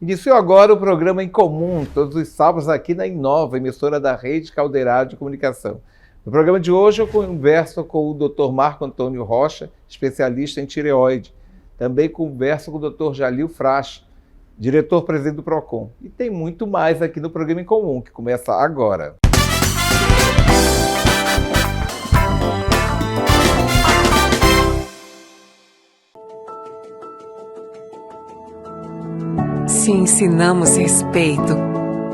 Iniciou agora o programa Em Comum, todos os sábados aqui na Inova, emissora da Rede Caldeirada de Comunicação. No programa de hoje eu converso com o Dr. Marco Antônio Rocha, especialista em tireoide. Também converso com o Dr. Jalil Frasch, diretor-presidente do PROCON. E tem muito mais aqui no programa Em Comum, que começa agora. Se ensinamos respeito,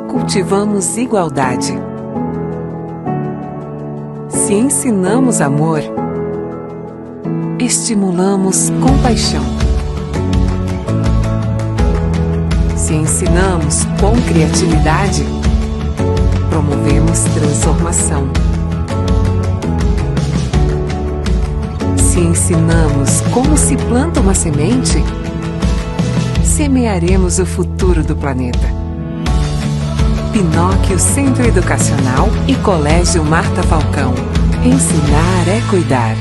cultivamos igualdade. Se ensinamos amor, estimulamos compaixão. Se ensinamos com criatividade, promovemos transformação. Se ensinamos como se planta uma semente, semearemos o futuro do planeta. Pinóquio Centro Educacional e Colégio Marta Falcão. Ensinar é cuidar.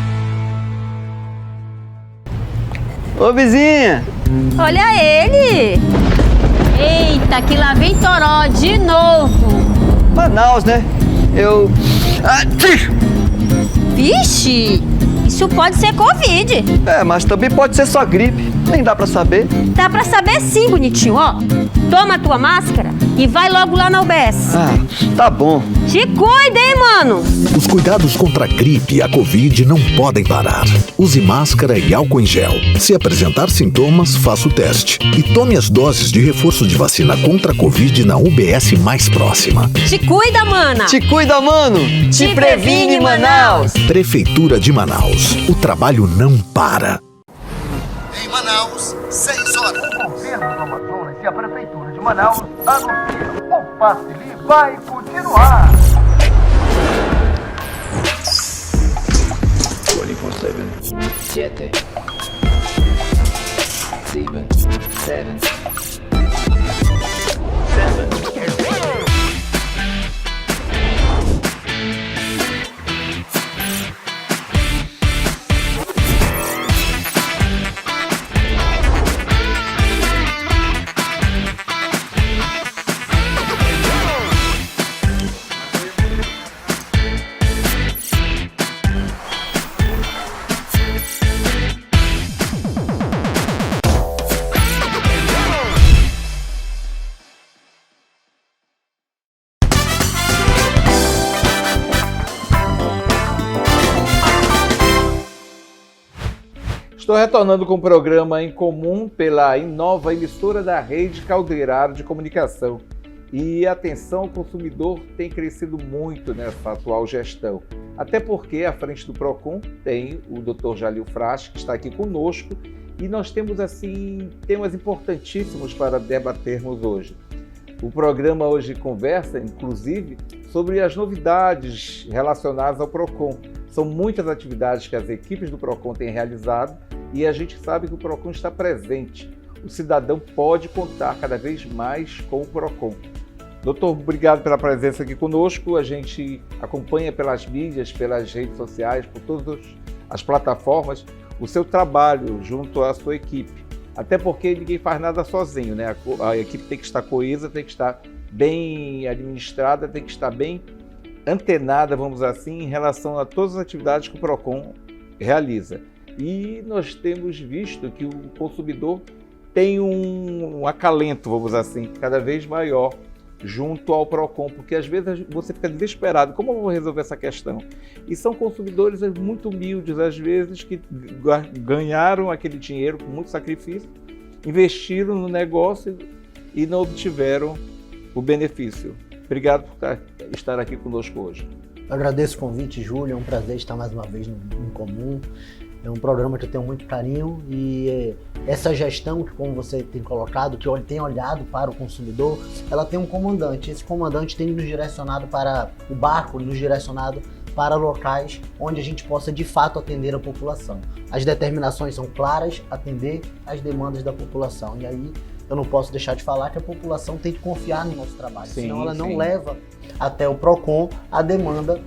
Ô vizinha! Olha ele! Eita, que lá vem Toró de novo! Manaus, né? Vixe! Isso pode ser Covid! Mas também pode ser só gripe. Nem dá pra saber. Dá pra saber sim, bonitinho, ó. Toma a tua máscara e vai logo lá na UBS. Tá bom. Te cuida, hein, mano? Os cuidados contra a gripe e a Covid não podem parar. Use máscara e álcool em gel. Se apresentar sintomas, faça o teste. E tome as doses de reforço de vacina contra a Covid na UBS mais próxima. Te cuida, mana. Te cuida, mano. Te previne, Manaus. Prefeitura de Manaus. O trabalho não para. Em Manaus, 6 horas. O governo do Amazonas e a Prefeitura de Manaus anunciam o passe livre vai continuar. 7, 6, 7. Estou retornando com o programa Em Comum pela Inova, emissora da Rede Caldeirada de Comunicação. E a atenção ao consumidor tem crescido muito nessa atual gestão. Até porque à frente do PROCON tem o Dr. Jalil Frasch, que está aqui conosco, e nós temos temas importantíssimos para debatermos hoje. O programa hoje conversa, inclusive, sobre as novidades relacionadas ao PROCON. São muitas atividades que as equipes do PROCON têm realizado e a gente sabe que o PROCON está presente. O cidadão pode contar cada vez mais com o PROCON. Doutor, obrigado pela presença aqui conosco. A gente acompanha pelas mídias, pelas redes sociais, por todas as plataformas, o seu trabalho junto à sua equipe. Até porque ninguém faz nada sozinho, né? A equipe tem que estar coesa, tem que estar bem administrada, tem que estar bem antenada, vamos dizer assim, em relação a todas as atividades que o PROCON realiza. E nós temos visto que o consumidor tem um acalento, vamos dizer assim, cada vez maior junto ao PROCON, porque às vezes você fica desesperado, como eu vou resolver essa questão? E são consumidores muito humildes, às vezes, que ganharam aquele dinheiro com muito sacrifício, investiram no negócio e não obtiveram o benefício. Obrigado por estar aqui conosco hoje. Eu agradeço o convite, Júlio, é um prazer estar mais uma vez no Em Comum. É um programa que eu tenho muito carinho e essa gestão, que como você tem colocado, que tem olhado para o consumidor, ela tem um comandante. Esse comandante tem nos direcionado para o barco, nos direcionado para locais onde a gente possa de fato atender a população. As determinações são claras, atender às demandas da população. E aí eu não posso deixar de falar que a população tem que confiar no nosso trabalho, senão ela não leva até o PROCON a demanda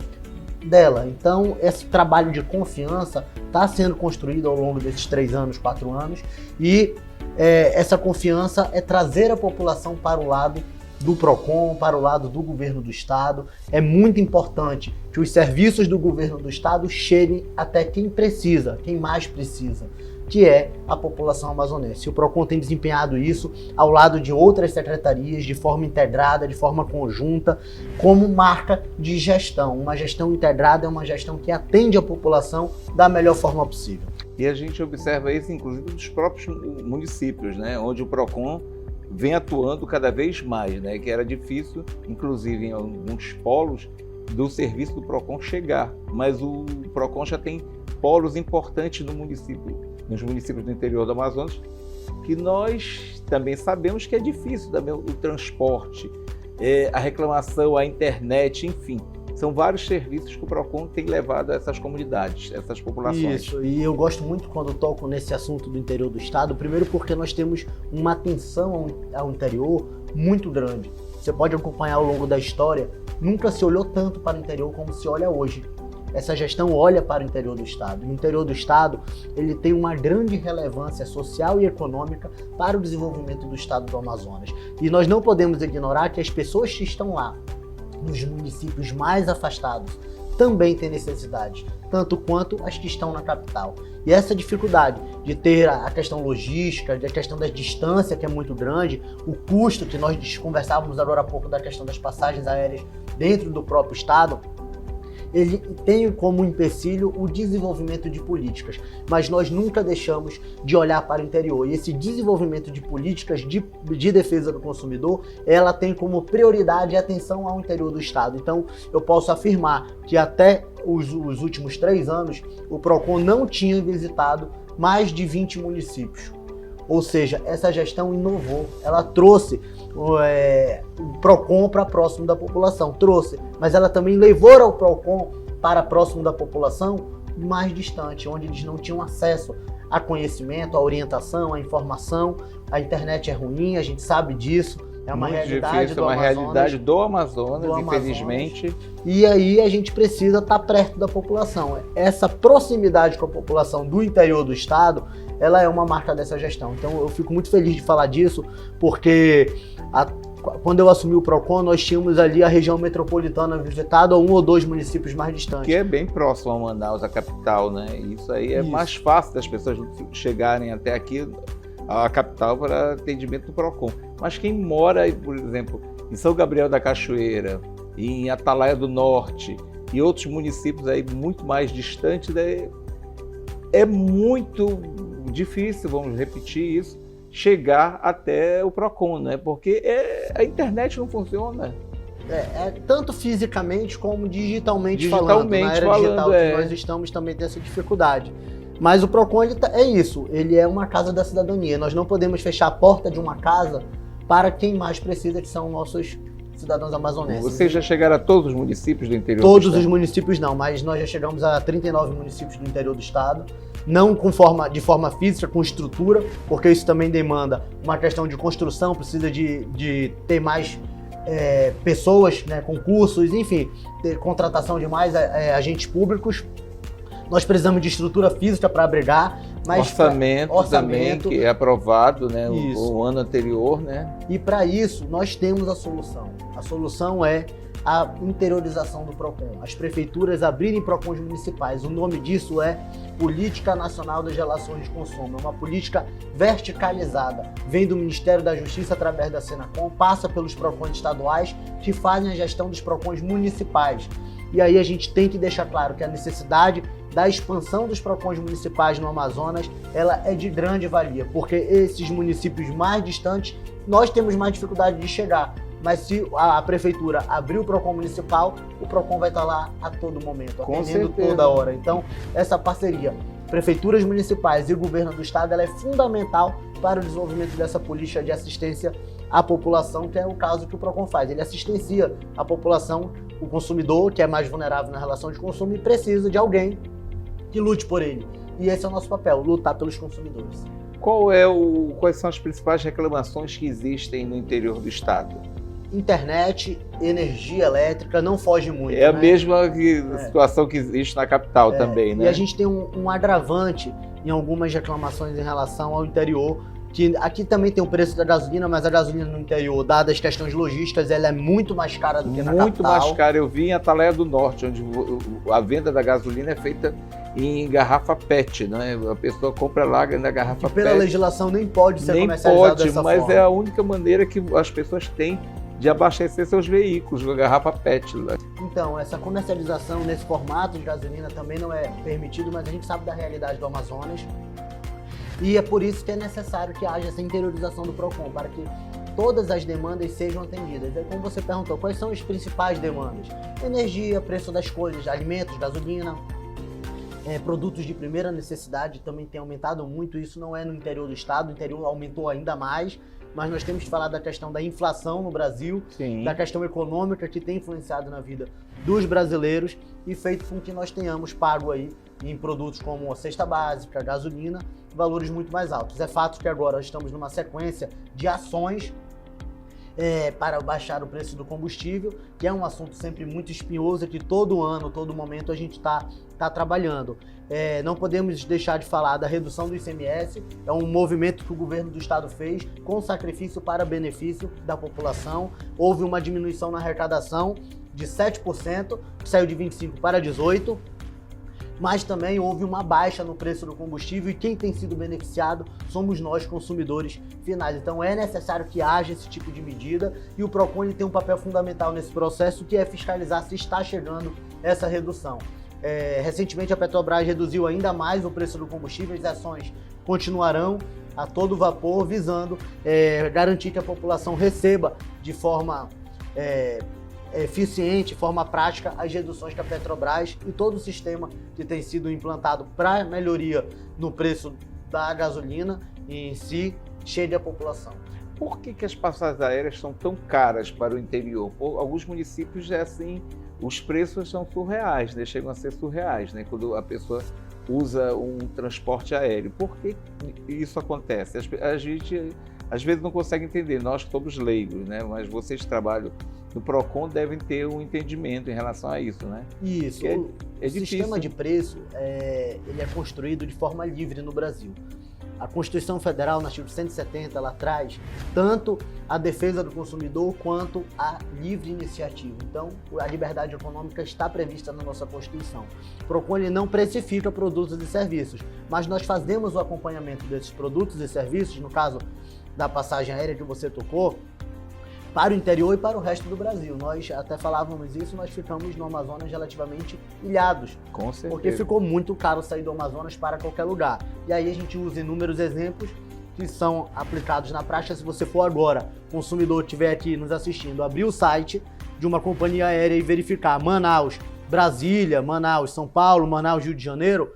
dela. Então, esse trabalho de confiança está sendo construído ao longo desses 3 anos, 4 anos, e essa confiança é trazer a população para o lado do PROCON, para o lado do governo do estado. É muito importante que os serviços do governo do estado cheguem até quem precisa, quem mais precisa, que é a população amazonense. O PROCON tem desempenhado isso ao lado de outras secretarias, de forma integrada, de forma conjunta, como marca de gestão. Uma gestão integrada é uma gestão que atende a população da melhor forma possível. E a gente observa isso, inclusive, dos próprios municípios, né? Onde o PROCON vem atuando cada vez mais, né? Que era difícil, inclusive em alguns polos, do serviço do PROCON chegar. Mas o PROCON já tem polos importantes no município, nos municípios do interior do Amazonas, que nós também sabemos que é difícil também o transporte, a reclamação, a internet, enfim. São vários serviços que o PROCON tem levado a essas comunidades, essas populações. Isso, e eu gosto muito quando toco nesse assunto do interior do estado, primeiro porque nós temos uma atenção ao interior muito grande. Você pode acompanhar ao longo da história, nunca se olhou tanto para o interior como se olha hoje. Essa gestão olha para o interior do estado. O interior do estado, ele tem uma grande relevância social e econômica para o desenvolvimento do estado do Amazonas. E nós não podemos ignorar que as pessoas que estão lá, nos municípios mais afastados, também têm necessidades, tanto quanto as que estão na capital. E essa dificuldade de ter a questão logística, a questão da distância, que é muito grande, o custo que nós conversávamos agora há pouco da questão das passagens aéreas dentro do próprio estado, ele tem como empecilho o desenvolvimento de políticas, mas nós nunca deixamos de olhar para o interior. E esse desenvolvimento de políticas de defesa do consumidor, ela tem como prioridade a atenção ao interior do estado. Então, eu posso afirmar que até os últimos 3 anos, o PROCON não tinha visitado mais de 20 municípios. Ou seja, essa gestão inovou, ela trouxe o PROCON para próximo da população, mas ela também levou o PROCON para próximo da população mais distante, onde eles não tinham acesso a conhecimento, a orientação, a informação. A internet é ruim, a gente sabe disso, é uma realidade do Amazonas. Realidade do Amazonas, infelizmente. E aí a gente precisa estar perto da população. Essa proximidade com a população do interior do estado, ela é uma marca dessa gestão. Então eu fico muito feliz de falar disso, porque quando eu assumi o PROCON, nós tínhamos ali a região metropolitana visitada, 1 ou 2 municípios mais distantes. Que é bem próximo a Manaus, a capital, né? Isso aí é mais fácil das pessoas chegarem até aqui, a capital, para atendimento do PROCON. Mas quem mora, por exemplo, em São Gabriel da Cachoeira, em Atalaia do Norte e outros municípios aí muito mais distantes, é muito difícil, vamos repetir isso, chegar até o PROCON, né? Porque a internet não funciona. Tanto fisicamente como digitalmente falando. Na era digital que nós estamos também tem essa dificuldade. Mas o PROCON é isso, ele é uma casa da cidadania. Nós não podemos fechar a porta de uma casa para quem mais precisa, que são nossos cidadãos amazonenses. Vocês já chegaram a todos os municípios do interior do estado? Todos os municípios não, mas nós já chegamos a 39 municípios do interior do estado. Não de forma física, com estrutura, porque isso também demanda uma questão de construção, precisa de ter mais pessoas, né, concursos, enfim, ter contratação de mais agentes públicos. Nós precisamos de estrutura física para abrigar, mas orçamento também, que é aprovado, né, o ano anterior, né? E para isso nós temos a solução. A solução é a interiorização do PROCON. As prefeituras abrirem PROCONs municipais. O nome disso é Política Nacional das Relações de Consumo. É uma política verticalizada. Vem do Ministério da Justiça através da Senacom, passa pelos PROCONs estaduais, que fazem a gestão dos PROCONs municipais. E aí a gente tem que deixar claro que a necessidade da expansão dos PROCONs municipais no Amazonas, ela é de grande valia, porque esses municípios mais distantes, nós temos mais dificuldade de chegar. Mas se a prefeitura abrir o PROCON municipal, o PROCON vai estar lá a todo momento, atendendo toda hora. Então, essa parceria, prefeituras municipais e governo do estado, ela é fundamental para o desenvolvimento dessa política de assistência à população, que é o caso que o PROCON faz. Ele assistencia a população, o consumidor, que é mais vulnerável na relação de consumo e precisa de alguém que lute por ele. E esse é o nosso papel, lutar pelos consumidores. Quais são as principais reclamações que existem no interior do estado? Internet, energia elétrica, não foge muito. É a mesma situação que existe na capital também, né? E a gente tem um agravante em algumas reclamações em relação ao interior, que aqui também tem o preço da gasolina, mas a gasolina no interior, dadas as questões logísticas, ela é muito mais cara do que na capital. Muito mais cara. Eu vi em Atalaia do Norte, onde a venda da gasolina é feita em garrafa PET, né? A pessoa compra lá na garrafa PET. Pela legislação nem pode ser nem comercializado pode, dessa mas forma. é a única maneira que as pessoas têm de abastecer seus veículos com a garrafa PET. Né? Então, essa comercialização nesse formato de gasolina também não é permitido, mas a gente sabe da realidade do Amazonas. E é por isso que é necessário que haja essa interiorização do PROCON, para que todas as demandas sejam atendidas. É como você perguntou, quais são as principais demandas? Energia, preço das coisas, alimentos, gasolina, produtos de primeira necessidade também tem aumentado muito. Isso não é no interior do estado, o interior aumentou ainda mais, mas nós temos que falar da questão da inflação no Brasil, Sim. da questão econômica que tem influenciado na vida dos brasileiros e feito com que nós tenhamos pago aí em produtos como a cesta básica, a gasolina, valores muito mais altos. É fato que agora estamos numa sequência de ações para baixar o preço do combustível, que é um assunto sempre muito espinhoso, que todo ano, todo momento a gente está trabalhando. Não podemos deixar de falar da redução do ICMS, é um movimento que o governo do estado fez com sacrifício para benefício da população. Houve uma diminuição na arrecadação de 7%, que saiu de 25% para 18%, mas também houve uma baixa no preço do combustível e quem tem sido beneficiado somos nós, consumidores finais. Então é necessário que haja esse tipo de medida e o PROCON tem um papel fundamental nesse processo, que é fiscalizar se está chegando essa redução. Recentemente a Petrobras reduziu ainda mais o preço do combustível, as ações continuarão a todo vapor, visando garantir que a população receba de forma eficiente, de forma prática, as reduções que a Petrobras e todo o sistema que tem sido implantado para melhoria no preço da gasolina em si, chegue à população. Por que as passagens aéreas são tão caras para o interior? Alguns municípios assim, os preços são surreais, né? Chegam a ser surreais, né? Quando a pessoa usa um transporte aéreo. Por que isso acontece? A gente às vezes não consegue entender, nós que somos leigos, né? Mas vocês que trabalham no PROCON devem ter um entendimento em relação a isso, né? Isso. O sistema de preço ele é construído de forma livre no Brasil. A Constituição Federal, no artigo 170, ela traz tanto a defesa do consumidor quanto a livre iniciativa. Então, a liberdade econômica está prevista na nossa Constituição. O PROCON ele não precifica produtos e serviços, mas nós fazemos o acompanhamento desses produtos e serviços, no caso da passagem aérea que você tocou, para o interior e para o resto do Brasil. Nós até falávamos isso, nós ficamos no Amazonas relativamente ilhados. Com certeza. Porque ficou muito caro sair do Amazonas para qualquer lugar. E aí a gente usa inúmeros exemplos que são aplicados na prática. Se você for agora, consumidor estiver aqui nos assistindo, abrir o site de uma companhia aérea e verificar Manaus, Brasília, Manaus, São Paulo, Manaus, Rio de Janeiro,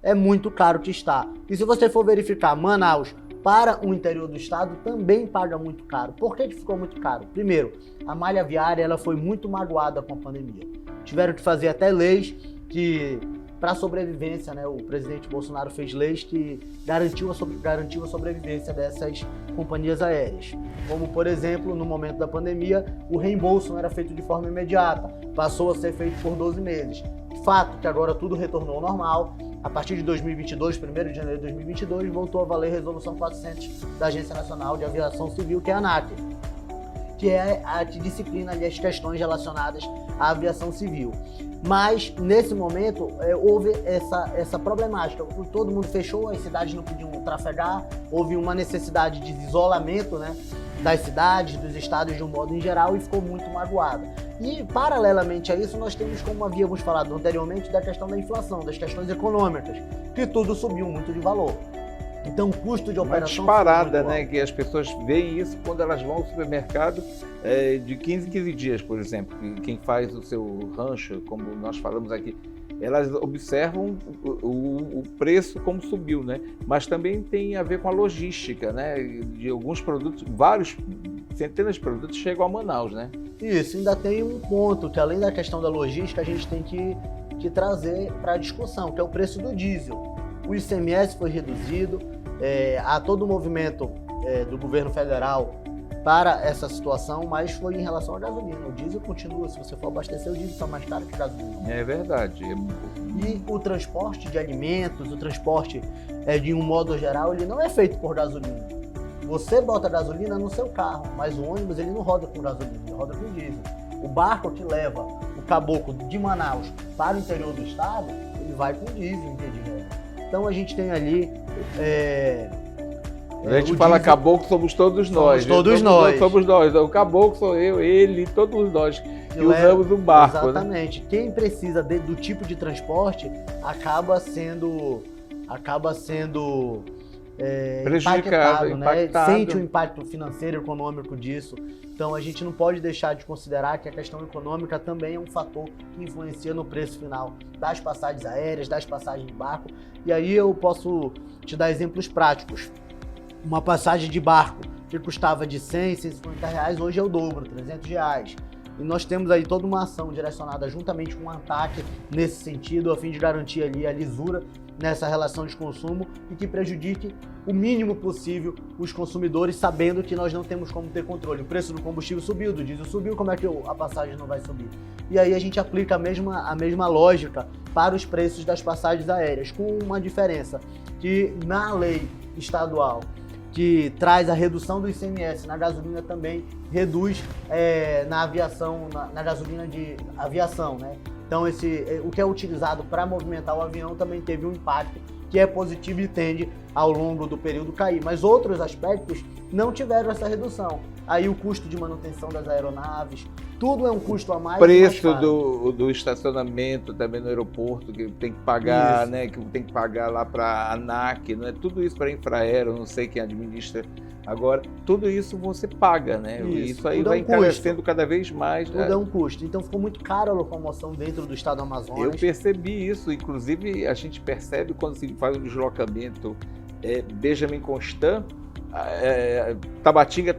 é muito caro que está. E se você for verificar Manaus para o interior do estado, também paga muito caro. Por que ficou muito caro? Primeiro, a malha viária ela foi muito magoada com a pandemia. Tiveram que fazer até leis que, para a sobrevivência, né, o presidente Bolsonaro fez leis que garantiu a sobrevivência dessas companhias aéreas. Como, por exemplo, no momento da pandemia, o reembolso não era feito de forma imediata, passou a ser feito por 12 meses. Fato que agora tudo retornou ao normal. A partir de 2022, 1º de janeiro de 2022, voltou a valer a Resolução 400 da Agência Nacional de Aviação Civil, que é a ANAC, que é a que disciplina ali as questões relacionadas à aviação civil. Mas, nesse momento, houve essa problemática. Todo mundo fechou, as cidades não podiam trafegar, houve uma necessidade de isolamento, né, das cidades, dos estados de um modo em geral, e ficou muito magoada. E, paralelamente a isso, nós temos, como havíamos falado anteriormente, da questão da inflação, das questões econômicas, que tudo subiu muito de valor. Então, o custo de operação... Uma disparada, né? Que as pessoas veem isso quando elas vão ao supermercado de 15 em 15 dias, por exemplo. Quem faz o seu rancho, como nós falamos aqui, elas observam o preço como subiu, né? Mas também tem a ver com a logística, né? De alguns produtos, centenas de produtos chegam a Manaus, né? Isso, ainda tem um ponto que, além da questão da logística, a gente tem que trazer para a discussão, que é o preço do diesel. O ICMS foi reduzido, há todo o movimento do governo federal para essa situação, mas foi em relação à gasolina. O diesel continua, se você for abastecer, o diesel está mais caro que a gasolina. É verdade. E o transporte de alimentos, o transporte de um modo geral, ele não é feito por gasolina. Você bota gasolina no seu carro, mas o ônibus ele não roda com gasolina, ele roda com diesel. O barco que leva o caboclo de Manaus para o interior do estado, ele vai com diesel, em via de regra. Então a gente tem ali... A gente fala diesel, caboclo, somos todos nós. Todos nós. Somos nós. O caboclo sou eu, ele, todos nós que usamos um barco. Exatamente. Né? Quem precisa do tipo de transporte acaba sendo prejudicado, impactado. Sente o impacto financeiro, econômico disso. Então a gente não pode deixar de considerar que a questão econômica também é um fator que influencia no preço final das passagens aéreas, das passagens de barco. E aí eu posso te dar exemplos práticos. Uma passagem de barco que custava de 100, 150 reais, hoje é o dobro, 300 reais. E nós temos aí toda uma ação direcionada juntamente com o ANTAC nesse sentido, a fim de garantir ali a lisura nessa relação de consumo e que prejudique o mínimo possível os consumidores, sabendo que nós não temos como ter controle. O preço do combustível subiu, do diesel subiu, como é que a passagem não vai subir? E aí a gente aplica a mesma lógica para os preços das passagens aéreas, com uma diferença, que na lei estadual que traz a redução do ICMS na gasolina também reduz na aviação, na gasolina de aviação, né? Então o que é utilizado para movimentar o avião também teve um impacto que é positivo e tende ao longo do período cair, mas outros aspectos não tiveram essa redução. Aí o custo de manutenção das aeronaves, tudo é um custo a mais. Preço mais do estacionamento também no aeroporto, que tem que pagar, né? Que tem que pagar lá para a ANAC, não é? Tudo isso para a Infraero, não sei quem administra agora. Tudo isso você paga, né? Isso aí vai encarecendo cada vez mais. Tudo é um custo. Então ficou muito caro a locomoção dentro do estado do Amazonas. Eu percebi isso, inclusive a gente percebe quando se faz o deslocamento Benjamin Constant, Tabatinga,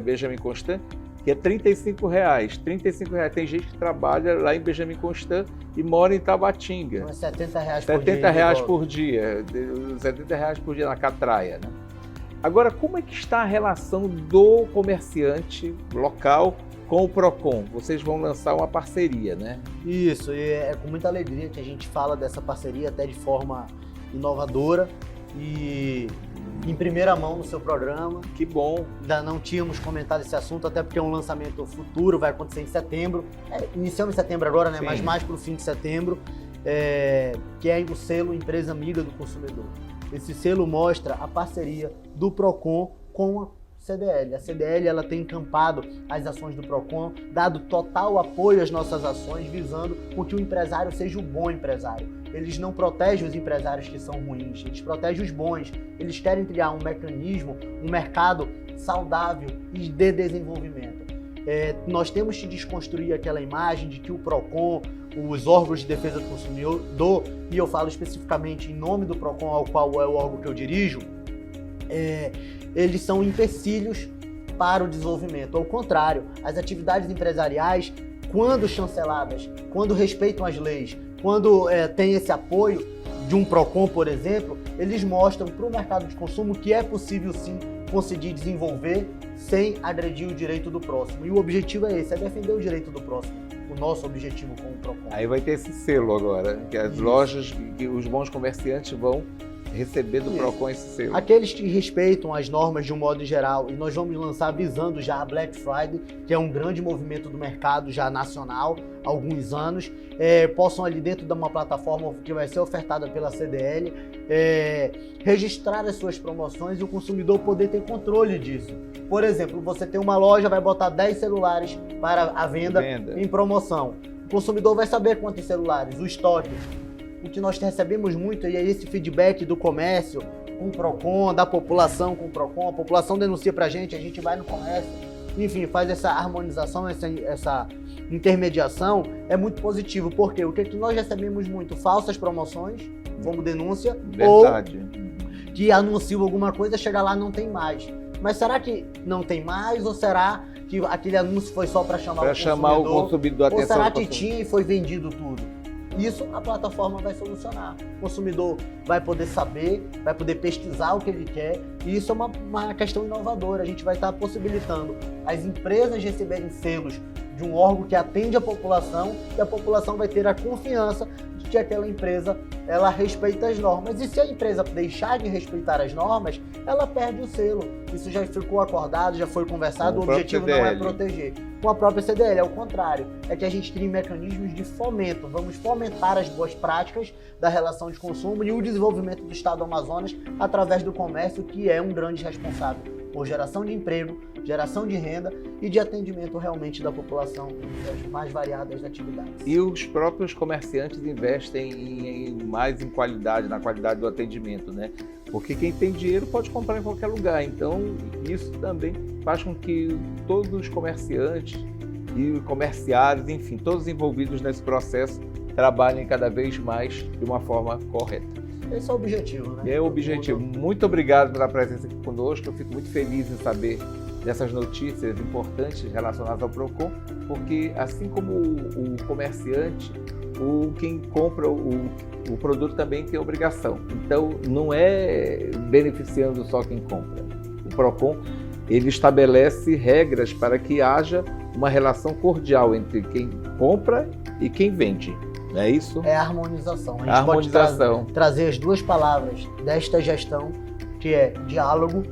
Benjamin Constant, que é R$35. R$35. Tem gente que trabalha lá em Benjamin Constant e mora em Tabatinga. Então é R$70 por dia. R$70 por dia. R$70 por dia na catraia, né? Agora, como é que está a relação do comerciante local com o PROCON? Vocês vão lançar uma parceria, né? Isso, e é com muita alegria que a gente fala dessa parceria até de forma inovadora e em primeira mão no seu programa. Que bom. Ainda não tínhamos comentado esse assunto, até porque é um lançamento futuro, vai acontecer em setembro. Iniciamos em setembro agora, né? Sim. Mas mais para o fim de setembro, que é o selo Empresa Amiga do Consumidor. Esse selo mostra a parceria do PROCON com a CDL. A CDL ela tem encampado as ações do PROCON, dado total apoio às nossas ações, visando com que o empresário seja um bom empresário. Eles não protegem os empresários que são ruins, eles protegem os bons. Eles querem criar um mecanismo, um mercado saudável e de desenvolvimento. Nós temos que desconstruir aquela imagem de que o PROCON, os órgãos de defesa do consumidor, e eu falo especificamente em nome do PROCON, ao qual é o órgão que eu dirijo, eles são empecilhos para o desenvolvimento. Ao contrário, as atividades empresariais, quando chanceladas, quando respeitam as leis, quando tem esse apoio de um PROCON, por exemplo, eles mostram para o mercado de consumo que é possível sim conseguir desenvolver sem agredir o direito do próximo. E o objetivo é esse, é defender o direito do próximo. O nosso objetivo com o PROCON. Aí vai ter esse selo agora, que as lojas, que os bons comerciantes vão receber do PROCON esse selo. Aqueles que respeitam as normas de um modo geral, e nós vamos lançar visando já a Black Friday, que é um grande movimento do mercado já nacional há alguns anos, possam ali dentro de uma plataforma que vai ser ofertada pela CDL, registrar as suas promoções e o consumidor poder ter controle disso. Por exemplo, você tem uma loja, vai botar 10 celulares para a venda em promoção. O consumidor vai saber quantos celulares, o estoque. O que nós recebemos muito é esse feedback do comércio com o PROCON, da população com o PROCON. A população denuncia pra gente, a gente vai no comércio, enfim, faz essa harmonização, essa intermediação, é muito positivo. Porque o que nós recebemos muito? Falsas promoções, como denúncia, verdade, ou que anunciam alguma coisa, chega lá não tem mais. Mas será que não tem mais ou será que aquele anúncio foi só para chamar o consumidor? Ou será que tinha e foi vendido tudo? Isso a plataforma vai solucionar. O consumidor vai poder saber, vai poder pesquisar o que ele quer, e isso é uma questão inovadora. A gente vai estar possibilitando as empresas receberem selos de um órgão que atende a população, e a população vai ter a confiança de que aquela empresa ela respeita as normas. E se a empresa deixar de respeitar as normas, ela perde o selo. Isso já ficou acordado, já foi conversado, o objetivo não é proteger. Com a própria CDL, é o contrário, é que a gente crie mecanismos de fomento. Vamos fomentar as boas práticas da relação de consumo e o desenvolvimento do estado do Amazonas através do comércio, que é um grande responsável por geração de emprego, geração de renda e de atendimento realmente da população das mais variadas atividades. E os próprios comerciantes investem mais em qualidade, na qualidade do atendimento, né? Porque quem tem dinheiro pode comprar em qualquer lugar. Então, isso também faz com que todos os comerciantes e comerciários, enfim, todos envolvidos nesse processo, trabalhem cada vez mais de uma forma correta. Esse é o objetivo, né? É o objetivo. Muito obrigado pela presença aqui conosco. Eu fico muito feliz em saber dessas notícias importantes relacionadas ao PROCON, porque assim como o comerciante, quem compra o produto também tem obrigação. Então, não é beneficiando só quem compra. O PROCON, ele estabelece regras para que haja uma relação cordial entre quem compra e quem vende. Não é isso? É a harmonização. A gente pode trazer as duas palavras desta gestão, que é diálogo,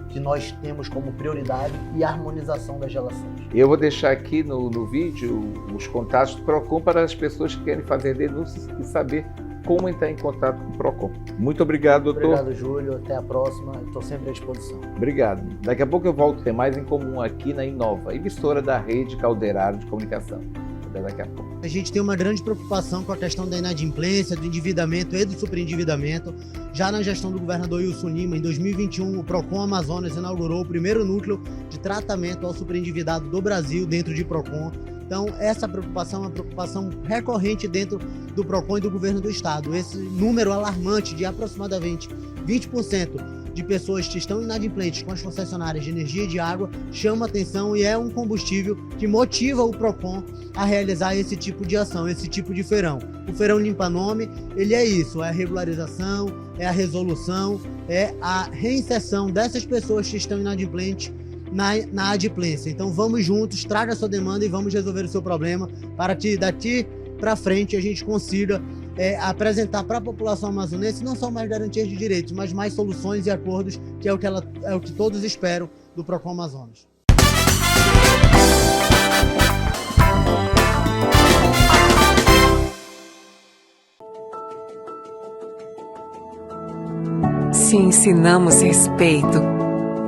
que nós temos como prioridade, e harmonização das relações. Eu vou deixar aqui no vídeo os contatos do PROCON para as pessoas que querem fazer denúncias e saber como entrar em contato com o PROCON. Muito obrigado, doutor. Obrigado, Júlio. Até a próxima. Estou sempre à disposição. Obrigado. Daqui a pouco eu volto a ter mais em comum aqui na Inova, emissora da Rede Caldeirado de Comunicação. Até daqui a pouco. A gente tem uma grande preocupação com a questão da inadimplência, do endividamento e do superendividamento. Já na gestão do governador Wilson Lima, em 2021, o PROCON Amazonas inaugurou o primeiro núcleo de tratamento ao superendividado do Brasil dentro de PROCON. Então, essa preocupação é uma preocupação recorrente dentro do PROCON e do governo do estado. Esse número alarmante de aproximadamente 20% de pessoas que estão inadimplentes com as concessionárias de energia e de água chama atenção e é um combustível que motiva o PROCON a realizar esse tipo de ação, esse tipo de feirão. O feirão Limpa Nome, ele é isso, é a regularização, é a resolução, é a reinserção dessas pessoas que estão inadimplentes na adimplência. Então vamos juntos, traga a sua demanda e vamos resolver o seu problema para que daqui para frente a gente consiga apresentar para a população amazonense não só mais garantias de direitos, mas mais soluções e acordos, que é o que todos esperam do PROCON Amazonas. Se ensinamos respeito,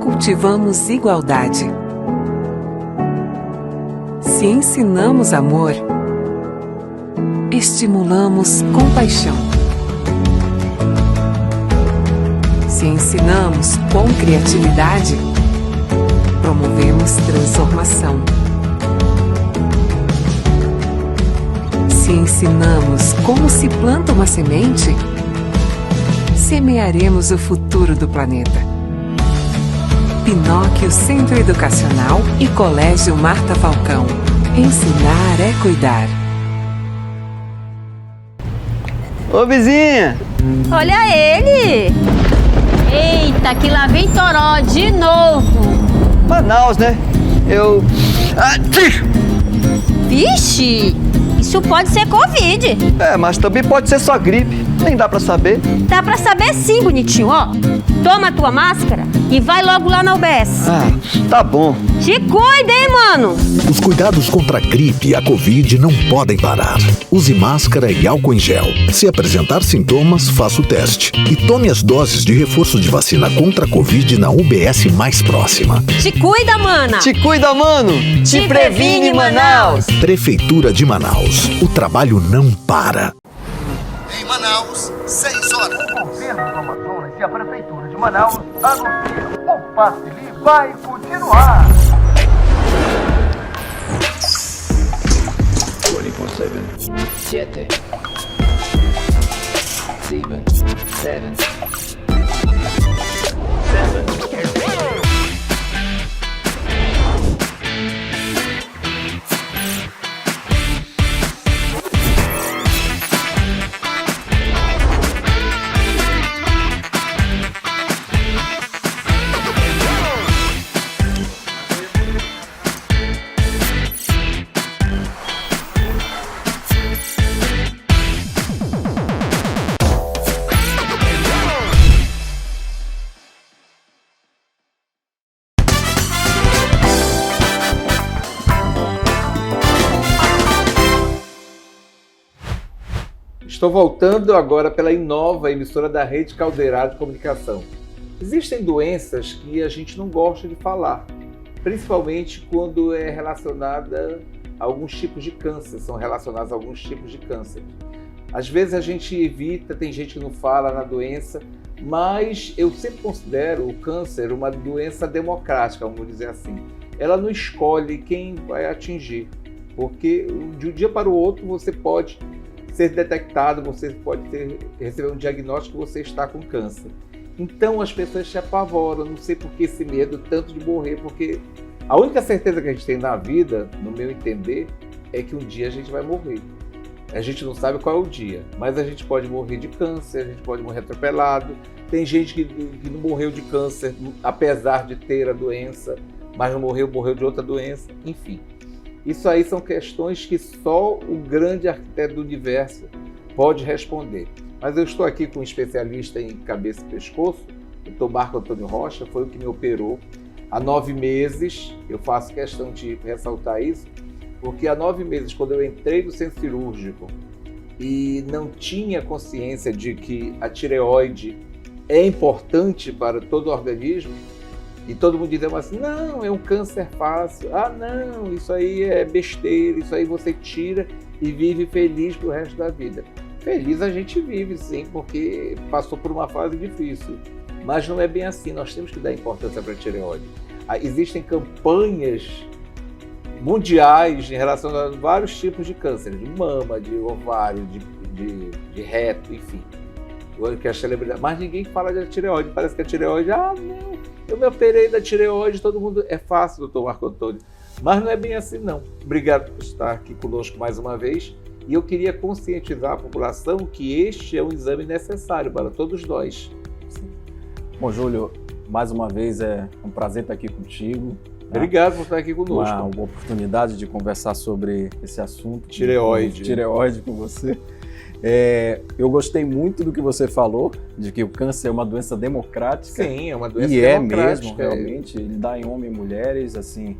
cultivamos igualdade. Se ensinamos amor, estimulamos compaixão. Se ensinamos com criatividade, promovemos transformação. Se ensinamos como se planta uma semente, semearemos o futuro do planeta. Pinóquio Centro Educacional e Colégio Marta Falcão. Ensinar é cuidar. Ô vizinha! Olha ele! Eita, que lá vem Toró de novo! Manaus, né? Vixe! Isso pode ser Covid! Mas também pode ser só gripe. Nem dá pra saber. Dá pra saber sim, bonitinho, ó. Toma a tua máscara e vai logo lá na UBS. Tá bom. Te cuida, hein, mano? Os cuidados contra a gripe e a Covid não podem parar. Use máscara e álcool em gel. Se apresentar sintomas, faça o teste. E tome as doses de reforço de vacina contra a Covid na UBS mais próxima. Te cuida, mana! Te cuida, mano! Te previne, Manaus! Prefeitura de Manaus. O trabalho não para. Em Manaus, 6 horas. O governo do Amazonas e a Prefeitura de Manaus anunciam o Passe Livre vai continuar. 24/7. 7. 6. 7. 7. Estou voltando agora pela Inova, emissora da Rede Caldeirado de Comunicação. Existem doenças que a gente não gosta de falar, principalmente quando é relacionada a alguns tipos de câncer, são relacionados a alguns tipos de câncer. Às vezes a gente evita, tem gente que não fala na doença, mas eu sempre considero o câncer uma doença democrática, vamos dizer assim. Ela não escolhe quem vai atingir, porque de um dia para o outro você pode ser detectado, você pode receber um diagnóstico que você está com câncer. Então as pessoas se apavoram, não sei por que esse medo tanto de morrer, porque a única certeza que a gente tem na vida, no meu entender, é que um dia a gente vai morrer. A gente não sabe qual é o dia, mas a gente pode morrer de câncer, a gente pode morrer atropelado. Tem gente que não morreu de câncer, apesar de ter a doença, mas não morreu de outra doença, enfim. Isso aí são questões que só o grande arquiteto do universo pode responder. Mas eu estou aqui com um especialista em cabeça e pescoço, o Dr. Marco Antônio Rocha, foi o que me operou há 9 meses. Eu faço questão de ressaltar isso, porque há 9 meses, quando eu entrei no centro cirúrgico e não tinha consciência de que a tireoide é importante para todo o organismo, e todo mundo dizia assim, não, é um câncer fácil, não, isso aí é besteira, isso aí você tira e vive feliz pro resto da vida. Feliz a gente vive, sim, porque passou por uma fase difícil. Mas não é bem assim, nós temos que dar importância para a tireoide. Existem campanhas mundiais em relação a vários tipos de câncer, de mama, de ovário, de reto, enfim. Que a celebridade, mas ninguém fala de tireoide, parece que a tireoide, não, eu me operei da tireoide, todo mundo, é fácil, doutor Marco Antônio. Mas não é bem assim, não. Obrigado por estar aqui conosco mais uma vez. E eu queria conscientizar a população que este é um exame necessário para todos nós. Bom, Júlio, mais uma vez é um prazer estar aqui contigo. Obrigado por estar aqui conosco. Uma oportunidade de conversar sobre esse assunto. Tireoide. Tireoide com você. Eu gostei muito do que você falou, de que o câncer é uma doença democrática. Sim, é uma doença democrática. E é mesmo, realmente. Ele dá em homens e mulheres, assim.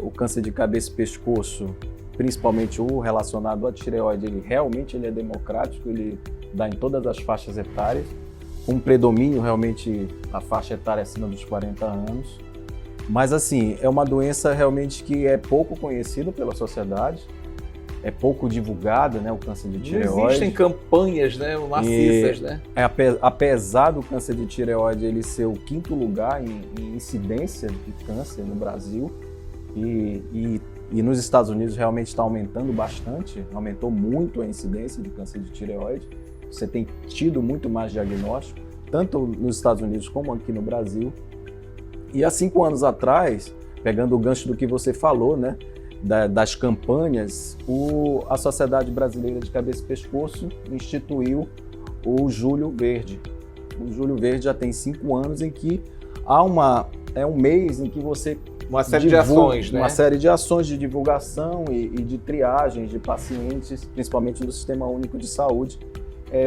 O câncer de cabeça e pescoço, principalmente o relacionado à tireoide, ele realmente é democrático, ele dá em todas as faixas etárias, com predomínio realmente a faixa etária acima dos 40 anos. Mas assim, é uma doença realmente que é pouco conhecida pela sociedade, é pouco divulgada, né, o câncer de tireoide. Não existem campanhas, né, maciças, né? Apesar do câncer de tireoide ele ser o 5º lugar em incidência de câncer no Brasil, e nos Estados Unidos realmente está aumentando bastante, aumentou muito a incidência de câncer de tireoide. Você tem tido muito mais diagnóstico, tanto nos Estados Unidos como aqui no Brasil. E há 5 anos atrás, pegando o gancho do que você falou, né, das campanhas, a Sociedade Brasileira de Cabeça e Pescoço instituiu o Julho Verde. O Julho Verde já tem 5 anos em que é um mês em que você uma série de ações, né? Uma série de ações de divulgação e de triagem de pacientes, principalmente do Sistema Único de Saúde,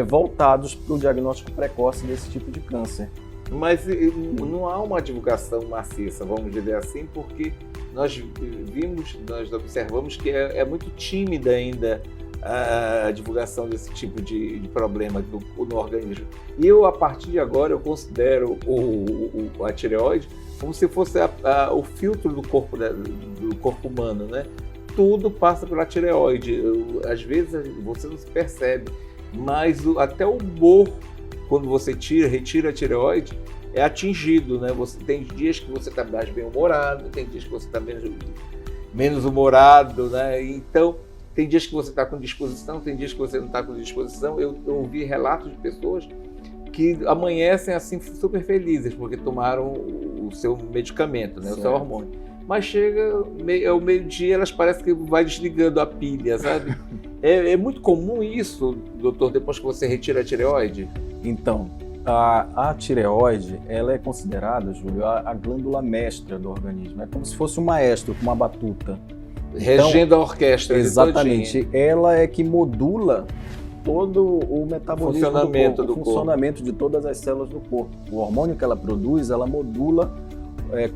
voltados para o diagnóstico precoce desse tipo de câncer. Mas não há uma divulgação maciça, vamos dizer assim, porque nós observamos que é muito tímida ainda a divulgação desse tipo de problema no organismo. E eu, a partir de agora, eu considero a tireoide como se fosse o filtro do corpo humano, né? Tudo passa pela tireoide. Às vezes você não se percebe, mas até o humor, quando você retira a tireoide, é atingido, né? Tem dias que você está mais bem-humorado, tem dias que você está menos humorado, né? Então, tem dias que você está com disposição, tem dias que você não está com disposição. Eu ouvi relatos de pessoas que amanhecem assim super felizes porque tomaram o seu medicamento, né? O seu hormônio. Mas chega ao meio-dia, elas parecem que vai desligando a pilha, sabe? É muito comum isso, doutor, depois que você retira a tireoide? Então, a tireoide, ela é considerada, Júlio, a glândula mestra do organismo. É como se fosse um maestro com uma batuta. Regendo a orquestra. Exatamente. Ela é que modula todo o metabolismo do corpo, o funcionamento de todas as células do corpo. O hormônio que ela produz, ela modula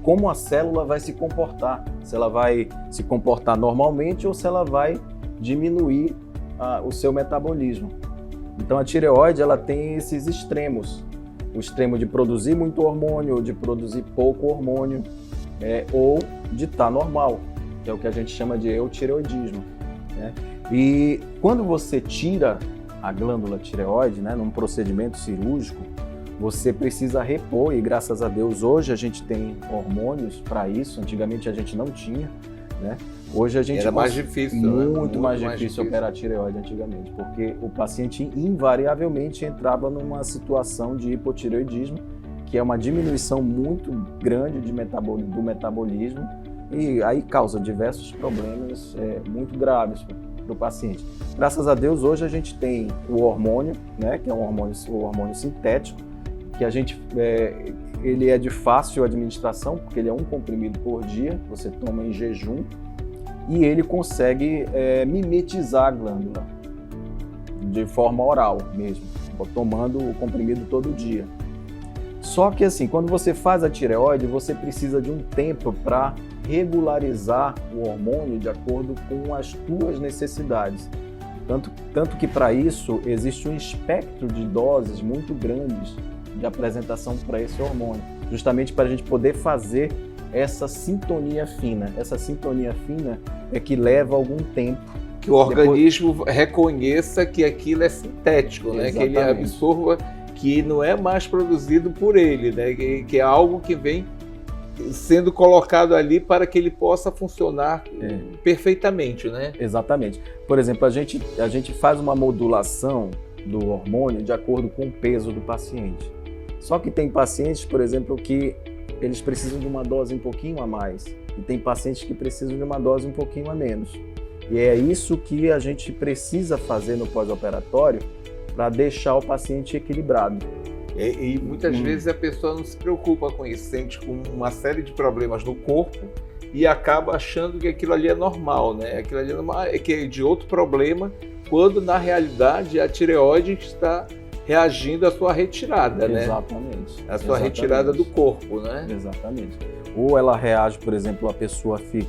como a célula vai se comportar. Se ela vai se comportar normalmente ou se ela vai diminuir o seu metabolismo. Então a tireoide ela tem esses extremos, o extremo de produzir muito hormônio, ou de produzir pouco hormônio, ou de estar normal, que é o que a gente chama de eutireoidismo, né? E quando você tira a glândula tireoide, né, num procedimento cirúrgico, você precisa repor, e graças a Deus hoje a gente tem hormônios para isso, antigamente a gente não tinha, né? Hoje a gente era mais difícil, muito mais difícil operar a tireoide antigamente, porque o paciente invariavelmente entrava numa situação de hipotireoidismo, que é uma diminuição muito grande do metabolismo, e aí causa diversos problemas muito graves para o paciente. Graças a Deus hoje a gente tem o hormônio, né, que é o hormônio sintético, que a gente ele é de fácil administração, porque ele é um comprimido por dia, você toma em jejum, e ele consegue mimetizar a glândula de forma oral mesmo, tomando o comprimido todo dia. Só que assim, quando você faz a tireoide, você precisa de um tempo para regularizar o hormônio de acordo com as tuas necessidades. Tanto que para isso existe um espectro de doses muito grandes de apresentação para esse hormônio, justamente para a gente poder fazer essa sintonia fina. Essa sintonia fina é que leva algum tempo. Que o organismo reconheça que aquilo é sintético, né? Que ele absorva, que não é mais produzido por ele, né? Que é algo que vem sendo colocado ali para que ele possa funcionar perfeitamente, né? Exatamente. Por exemplo, a gente faz uma modulação do hormônio de acordo com o peso do paciente. Só que tem pacientes, por exemplo, que eles precisam de uma dose um pouquinho a mais. E tem pacientes que precisam de uma dose um pouquinho a menos. E é isso que a gente precisa fazer no pós-operatório para deixar o paciente equilibrado. E muitas vezes a pessoa não se preocupa com isso, sente com uma série de problemas no corpo e acaba achando que aquilo ali é normal, né? Aquilo ali é normal, é que é de outro problema, quando na realidade a tireoide está reagindo à sua retirada, né? Exatamente. A sua retirada do corpo, né? Exatamente. Ou ela reage, por exemplo,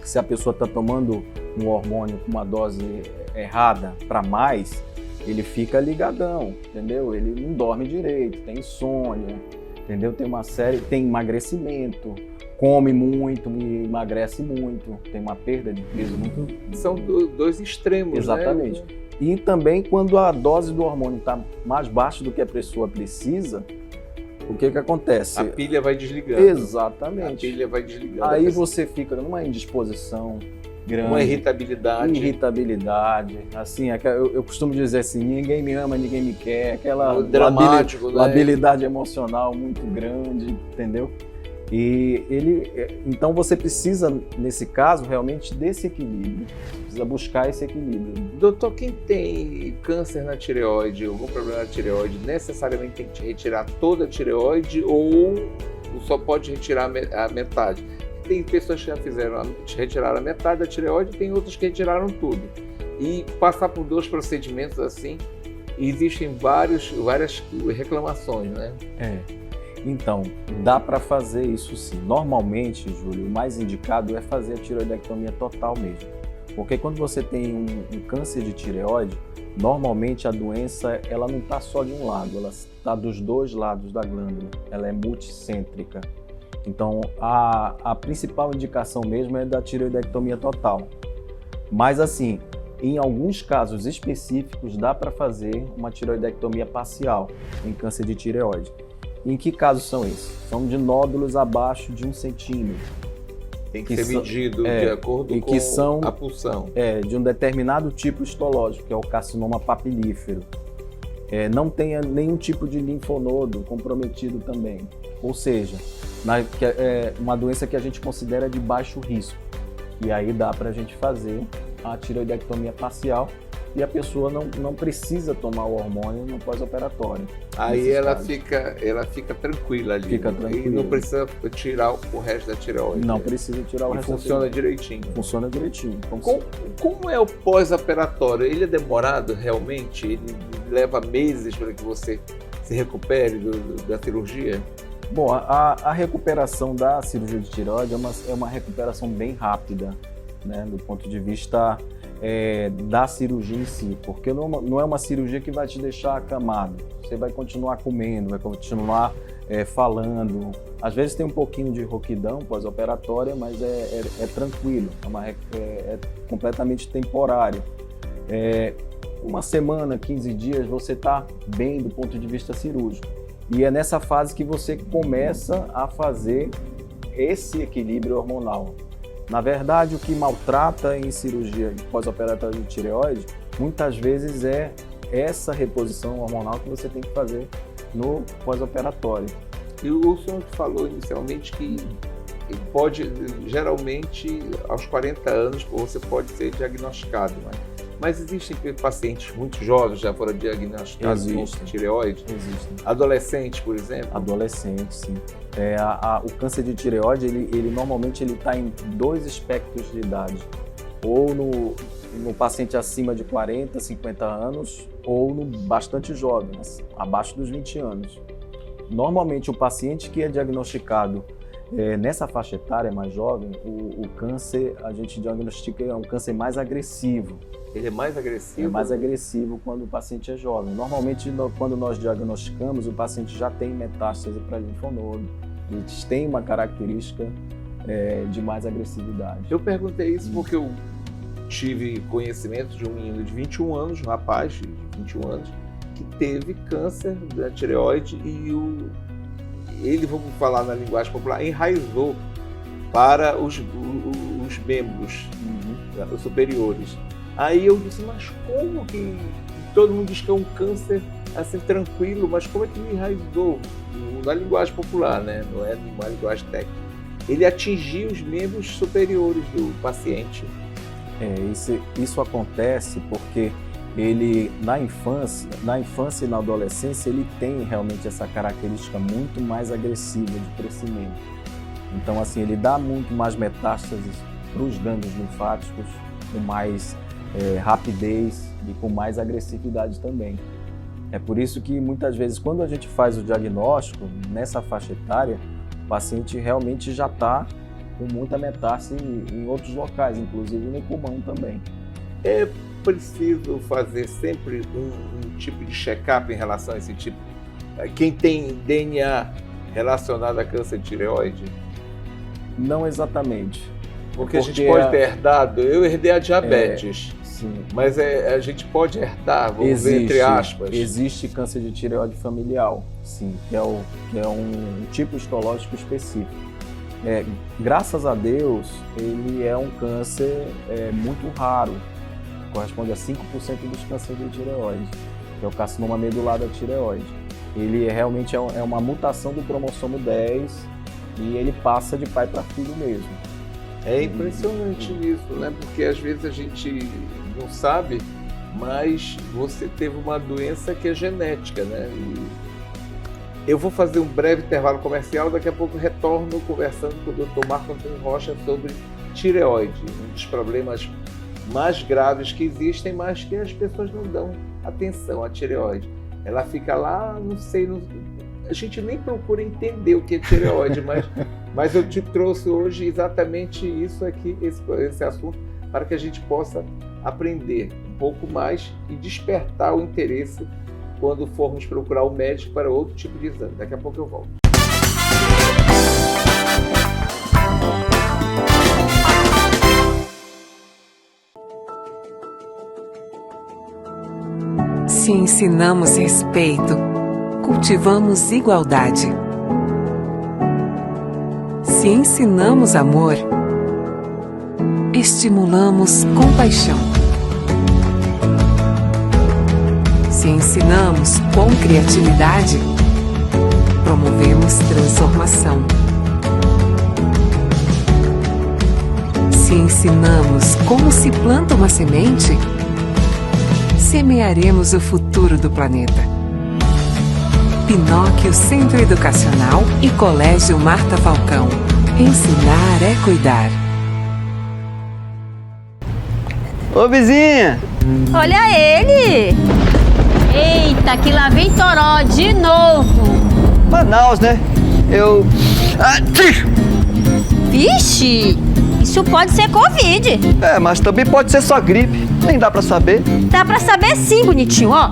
se a pessoa está tomando um hormônio com uma dose errada para mais, ele fica ligadão, entendeu? Ele não dorme direito, tem insônia, entendeu? Tem emagrecimento, come muito e emagrece muito, tem uma perda de peso muito... São dois extremos, exatamente. Né? E também quando a dose do hormônio está mais baixa do que a pessoa precisa, o que acontece? A pilha vai desligando. Exatamente. A pilha vai desligando. Aí você fica numa indisposição grande. Uma irritabilidade. Assim, eu costumo dizer assim, ninguém me ama, ninguém me quer. Aquela dramático, labilidade emocional muito grande, entendeu? E então você precisa, nesse caso, realmente desse equilíbrio. Precisa buscar esse equilíbrio. Doutor, quem tem câncer na tireoide, algum problema na tireoide, necessariamente tem que retirar toda a tireoide ou só pode retirar a metade? Tem pessoas que já retiraram a metade da tireoide, tem outras que retiraram tudo. E passar por 2 procedimentos assim, existem várias reclamações, né? Então, dá para fazer isso sim. Normalmente, Júlio, o mais indicado é fazer a tireoidectomia total mesmo. Porque quando você tem um câncer de tireoide, normalmente a doença ela não está só de um lado, ela está dos 2 lados da glândula, ela é multicêntrica. Então, a principal indicação mesmo é da tireoidectomia total. Mas assim, em alguns casos específicos, dá para fazer uma tireoidectomia parcial em câncer de tireoide. Em que casos são esses? São de nódulos abaixo de 1 centímetro. Tem que ser medido de acordo com a pulsão. De um determinado tipo histológico, que é o carcinoma papilífero. Não tenha nenhum tipo de linfonodo comprometido também. Ou seja, uma doença que a gente considera de baixo risco. E aí dá para a gente fazer a tireoidectomia parcial e a pessoa não precisa tomar o hormônio no pós-operatório. Aí ela fica tranquila ali. Fica tranquila. E não precisa tirar o resto da tireoide. Não precisa tirar o resto da tireoide. Funciona direitinho. Funciona direitinho. Como é o pós-operatório? Ele é demorado realmente? Ele leva meses para que você se recupere da cirurgia? Bom, a recuperação da cirurgia de tireoide é uma recuperação bem rápida, né, do ponto de vista da cirurgia em si, porque não é uma cirurgia que vai te deixar acamado. Você vai continuar comendo, vai continuar falando. Às vezes tem um pouquinho de rouquidão pós-operatória, mas é tranquilo, é completamente temporário. Uma semana, 15 dias, você está bem do ponto de vista cirúrgico. E é nessa fase que você começa a fazer esse equilíbrio hormonal. Na verdade, o que maltrata em cirurgia pós-operatória de tireoide, muitas vezes é essa reposição hormonal que você tem que fazer no pós-operatório. E o senhor falou inicialmente que pode, geralmente, aos 40 anos, você pode ser diagnosticado, mas existem pacientes muito jovens já foram diagnosticados com tireoide? Existem. Adolescentes, por exemplo? Adolescentes, sim. O câncer de tireoide, ele normalmente está em 2 espectros de idade. Ou no paciente acima de 40, 50 anos, ou no bastante jovem, abaixo dos 20 anos. Normalmente, o paciente que é diagnosticado nessa faixa etária mais jovem, o câncer, a gente diagnostica um câncer mais agressivo. Ele é mais agressivo? É mais agressivo quando o paciente é jovem. Normalmente, quando nós diagnosticamos, o paciente já tem metástase para linfonodo, eles têm uma característica de mais agressividade. Eu perguntei isso porque eu tive conhecimento de um menino de 21 anos, um rapaz de 21 anos, que teve câncer da tireoide e ele, vamos falar na linguagem popular, enraizou para os membros superiores. Aí eu disse, mas como que todo mundo diz que é um câncer assim tranquilo, mas como é que ele enraizou? Na linguagem popular, né? Não é numa linguagem técnica. Ele atingiu os membros superiores do paciente. Isso acontece porque ele, na infância e na adolescência, ele tem realmente essa característica muito mais agressiva de crescimento. Então, assim, ele dá muito mais metástases para os gânglios linfáticos, com mais rapidez e com mais agressividade também. É por isso que, muitas vezes, quando a gente faz o diagnóstico, nessa faixa etária, o paciente realmente já está com muita metástase em outros locais, inclusive no pulmão também. É preciso fazer sempre um tipo de check-up em relação a esse tipo? Quem tem DNA relacionado a câncer de tireoide? Não exatamente. Porque a gente pode ter herdado, eu herdei a diabetes, sim. Mas a gente pode herdar, vamos ver entre aspas. Existe câncer de tireoide familiar, sim, que é um tipo histológico específico. Graças a Deus, ele é um câncer muito raro, corresponde a 5% dos cânceres de tireoide, que é o carcinoma medular da tireoide. Ele realmente é uma mutação do cromossomo 10 e ele passa de pai para filho mesmo. É impressionante isso, né? Porque às vezes a gente não sabe, mas você teve uma doença que é genética, né? Eu vou fazer um breve intervalo comercial, daqui a pouco retorno conversando com o Dr. Marco Antônio Rocha sobre tireoide, um dos problemas mais graves que existem, mas que as pessoas não dão atenção à tireoide. Ela fica lá, não sei, a gente nem procura entender o que é tireoide, mas eu te trouxe hoje exatamente isso aqui, esse assunto, para que a gente possa aprender um pouco mais e despertar o interesse quando formos procurar o médico para outro tipo de exame. Daqui a pouco eu volto. Se ensinamos respeito, cultivamos igualdade. Se ensinamos amor, estimulamos compaixão. Se ensinamos com criatividade, promovemos transformação. Se ensinamos como se planta uma semente, semearemos o futuro do planeta. Pinóquio Centro Educacional e Colégio Marta Falcão. Ensinar é cuidar. Ô vizinha! Olha ele! Eita, que lá vem Toró de novo! Manaus, né? Vixe! Isso pode ser Covid! Mas também pode ser só gripe. Nem dá pra saber. Dá pra saber sim, bonitinho, ó.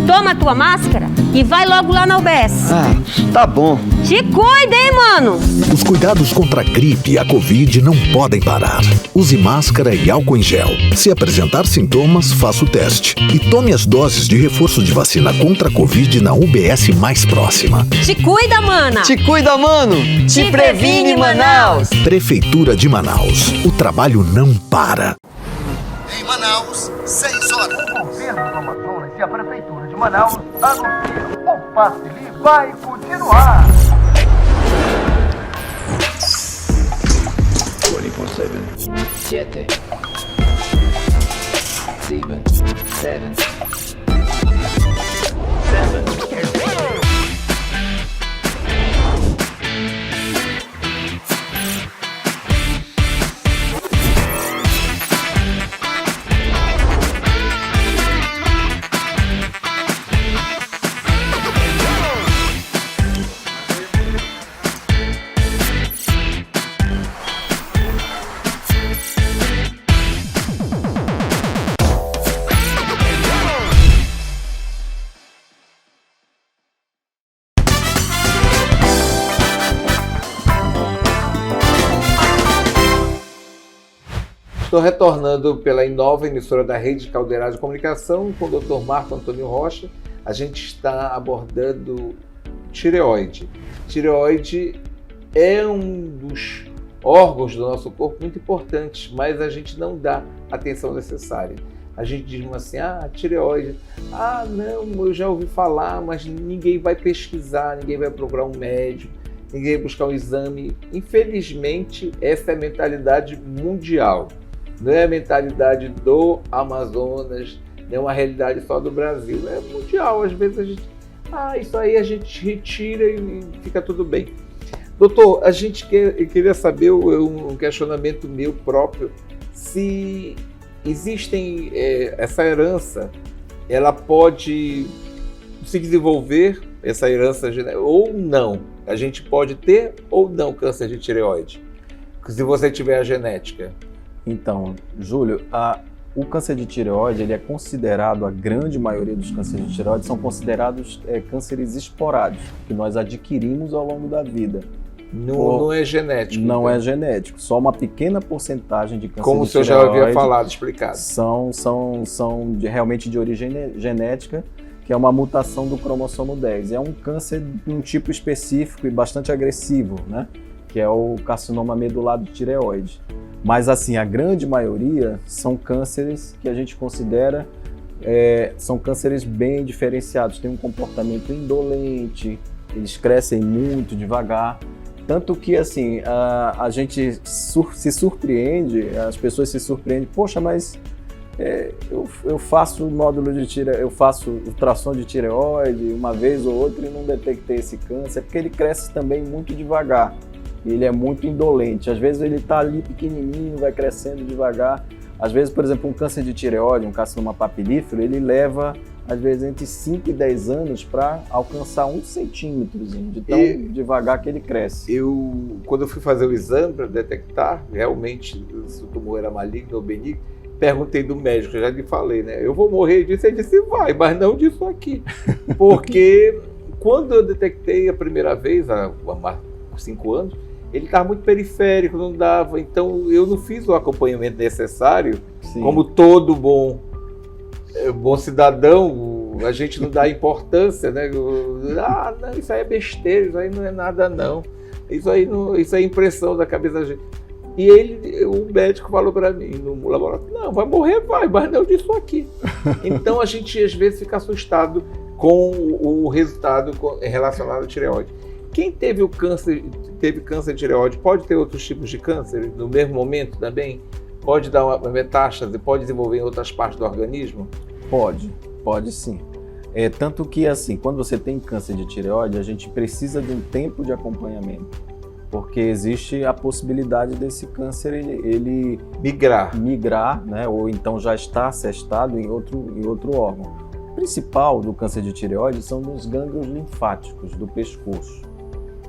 Toma a tua máscara e vai logo lá na UBS. Ah, tá bom. Te cuida, hein, mano? Os cuidados contra a gripe e a Covid não podem parar. Use máscara e álcool em gel. Se apresentar sintomas, faça o teste. E tome as doses de reforço de vacina contra a Covid na UBS mais próxima. Te cuida, mana. Te cuida, mano. Te previne, Manaus. Prefeitura de Manaus. O trabalho não para. Em Manaus, 6 horas. O governo do Amazonas e a Prefeitura de Manaus anunciam o passe livre vai continuar. 24/7. 7. 6. 7. 7. Estou retornando pela nova emissora da Rede Caldeirada de Comunicação com o Dr. Marco Antônio Rocha. A gente está abordando tireoide. Tireoide é um dos órgãos do nosso corpo muito importantes, mas a gente não dá atenção necessária. A gente diz assim, tireoide, não, eu já ouvi falar, mas ninguém vai pesquisar, ninguém vai procurar um médico, ninguém vai buscar um exame. Infelizmente, essa é a mentalidade mundial. Não é a mentalidade do Amazonas, não é uma realidade só do Brasil, é mundial. Às vezes a gente, isso aí a gente retira e fica tudo bem. Doutor, a gente queria saber, um questionamento meu próprio, se existem essa herança, ela pode se desenvolver, essa herança ou não. A gente pode ter ou não câncer de tireoide, se você tiver a genética. Então, Júlio, o câncer de tireoide, ele é considerado, a grande maioria dos cânceres de tireoide são considerados cânceres esporádicos, que nós adquirimos ao longo da vida. Não é genético. Não então. é genético, só uma pequena porcentagem de câncer como de tireoide. Como o senhor já havia falado, explicado. São realmente de origem genética, que é uma mutação do cromossomo 10. É um câncer de um tipo específico e bastante agressivo, né? Que é o carcinoma medular do tireoide. Mas assim, a grande maioria são cânceres que a gente considera, são cânceres bem diferenciados, têm um comportamento indolente, eles crescem muito devagar, tanto que assim, a gente se surpreende, as pessoas se surpreendem, poxa, mas eu faço módulo de eu faço ultrassom de tireoide uma vez ou outra e não detectei esse câncer, porque ele cresce também muito devagar. Ele é muito indolente. Às vezes ele está ali pequenininho, vai crescendo devagar. Às vezes, por exemplo, um câncer de tireoide, um carcinoma papilífero, ele leva, às vezes, entre 5 e 10 anos para alcançar 1 centímetrozinho, de tão devagar que ele cresce. Quando eu fui fazer o exame para detectar realmente se o tumor era maligno ou benigno, perguntei do médico, já lhe falei, né? Eu vou morrer disso? Ele disse, vai, mas não disso aqui. Porque quando eu detectei a primeira vez, há 5 anos, ele estava muito periférico, não dava, então eu não fiz o acompanhamento necessário. Sim. Como todo bom cidadão, a gente não dá importância, né? Não, isso aí é besteira, isso aí não é nada não, isso é impressão da cabeça da gente. E o médico falou para mim no laboratório, não, vai morrer, mas não disso aqui. Então a gente às vezes fica assustado com o resultado relacionado à tireoide. Quem teve câncer de tireoide pode ter outros tipos de câncer no mesmo momento também? Pode dar uma metástase, pode desenvolver em outras partes do organismo? Pode sim. Tanto que assim, quando você tem câncer de tireoide, a gente precisa de um tempo de acompanhamento, porque existe a possibilidade desse câncer ele migrar, né? Ou então já está acestado em outro órgão. O principal do câncer de tireoide são nos gânglios linfáticos do pescoço